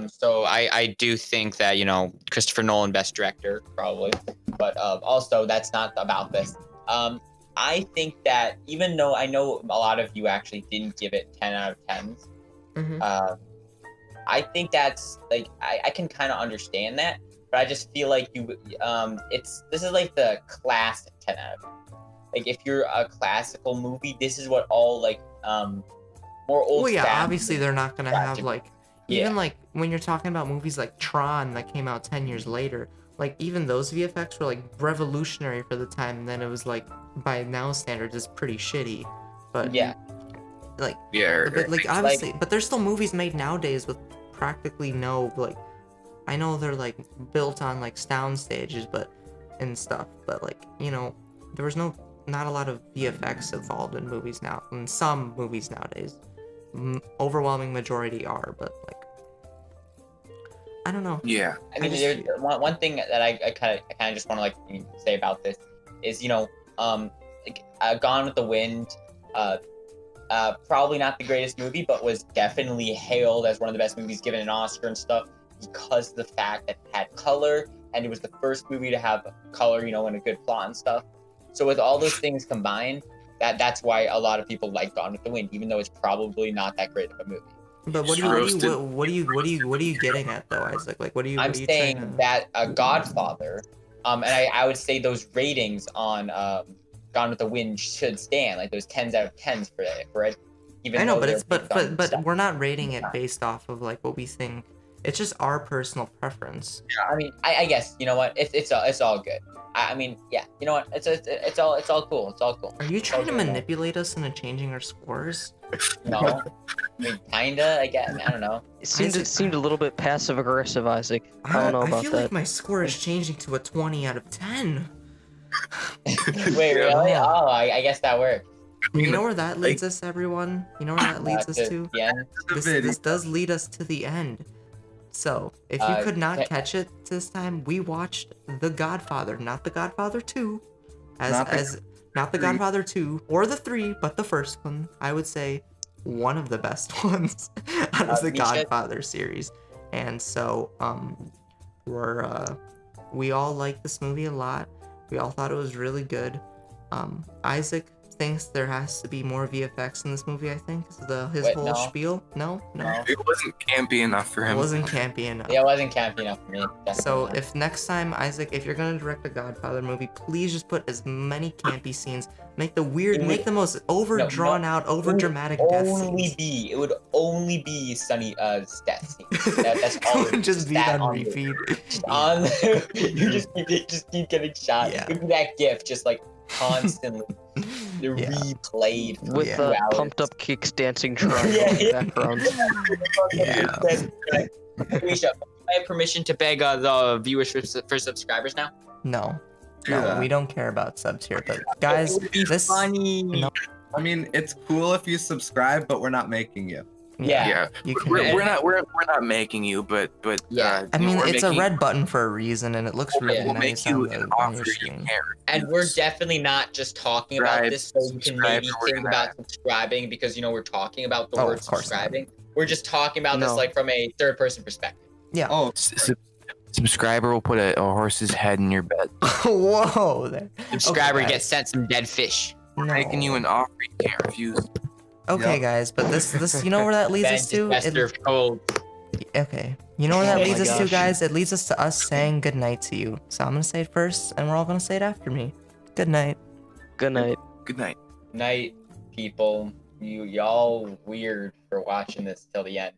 So I do think that, you know, Christopher Nolan, best director, probably. But also, that's not about this. I think that even though I know a lot of you actually didn't give it 10 out of 10s, Mhm. I think that's like I can kind of understand that, but I just feel like this is like the classic 10 out of 10. Like if you're a classical movie, this is what all like more old. Well, yeah, obviously they're not gonna have tragic- like Yeah. even like when you're talking about movies like Tron that came out 10 years later, like even those VFX were like revolutionary for the time, and then it was like by now standards it's pretty shitty. But Yeah. like Yeah. but like obviously but there's still movies made nowadays with practically no like I know they're like built on like sound stages but and stuff, but like, you know, there was not a lot of VFX involved in movies now. In some movies nowadays, overwhelming majority are, but like, I don't know. Yeah. I mean, just there's feel- one thing that I kind of just want to like say about this is, you know, like, Gone with the Wind, probably not the greatest movie, but was definitely hailed as one of the best movies, given an Oscar and stuff, because of the fact that it had color and it was the first movie to have color, you know, and a good plot and stuff. So with all those things combined, that's why a lot of people like Gone with the Wind, even though it's probably not that great of a movie. But what are you getting at though, Isaac? Like, what are you? I'm what are you saying trying to... that Godfather, and I would say those ratings on Gone with the Wind should stand, like those 10s out of 10s for it. Even I know, though but they're it's based on but stuff. we're not rating it based off of like what we think. It's just our personal preference. I mean, I guess you know what, it's all good. I mean, yeah, you know what, it's all cool. It's all cool. Are you It's all trying to good. manipulate us into changing our scores? No, I mean, kinda. I guess I don't know. It seemed Isaac- a little bit passive aggressive, Isaac. I don't know I about feel that. like my score is changing to a 20 out of 10. Wait, really? Yeah. Oh, I guess that worked. You know where that leads us, everyone? You know where that leads us to? The end. This does lead us to the end. So, if you could not ca- catch it this time, we watched The Godfather, not The Godfather 2, not The Godfather 2 or the 3, but the first one. I would say one of the best ones out of the Misha? Godfather series. And so, we all liked this movie a lot. We all thought it was really good. Isaac thinks there has to be more VFX in this movie, I think. Is his Wait, whole no. spiel? No? It wasn't campy enough for It him. wasn't campy enough. Yeah, it wasn't campy enough for me. So definitely. if next time, Isaac, if you're gonna direct a Godfather movie, please just put as many campy scenes. Make the most overdrawn out, over dramatic death scenes. It would only be Sunny death scenes. That's all. It would just be that on the- repeat. Just on. You just keep getting shot. Yeah. It would be that GIF, just like constantly Yeah. replayed for With 2 hours. pumped up kicks dancing triangle Yeah, in the yeah. background. Misha, I have permission to beg the viewers for subscribers now. No. Yeah. We don't care about subs here, but guys, It would be this funny. No. I mean, it's cool if you subscribe, but we're not making you. Yeah. Yeah. You can. We're not making you, but Yeah. I mean, we're it's a making- red button for a reason, and it looks We'll really make nice you on an your offer you screen. can't And we're refuse. definitely not just talking about Subscribe, this so you can subscribe, maybe we're think gonna- about subscribing because, you know, we're talking about the Oh, word of course not. subscribing. We're just talking about this No. like from a third person perspective. Yeah. Oh, Subscriber will put a horse's head in your bed. Whoa. There. Subscriber guys. gets sent some dead fish. No. Making you an offer you can't refuse. Okay, Yep. guys, but this, you know where that leads us to? Master of cold. Okay. You know where that Oh leads my us to, gosh. guys? It leads us to us saying goodnight to you. So I'm gonna say it first, and we're all gonna say it after me. Good night. Good night. Good night. Night, people. Y'all weird for watching this till the end.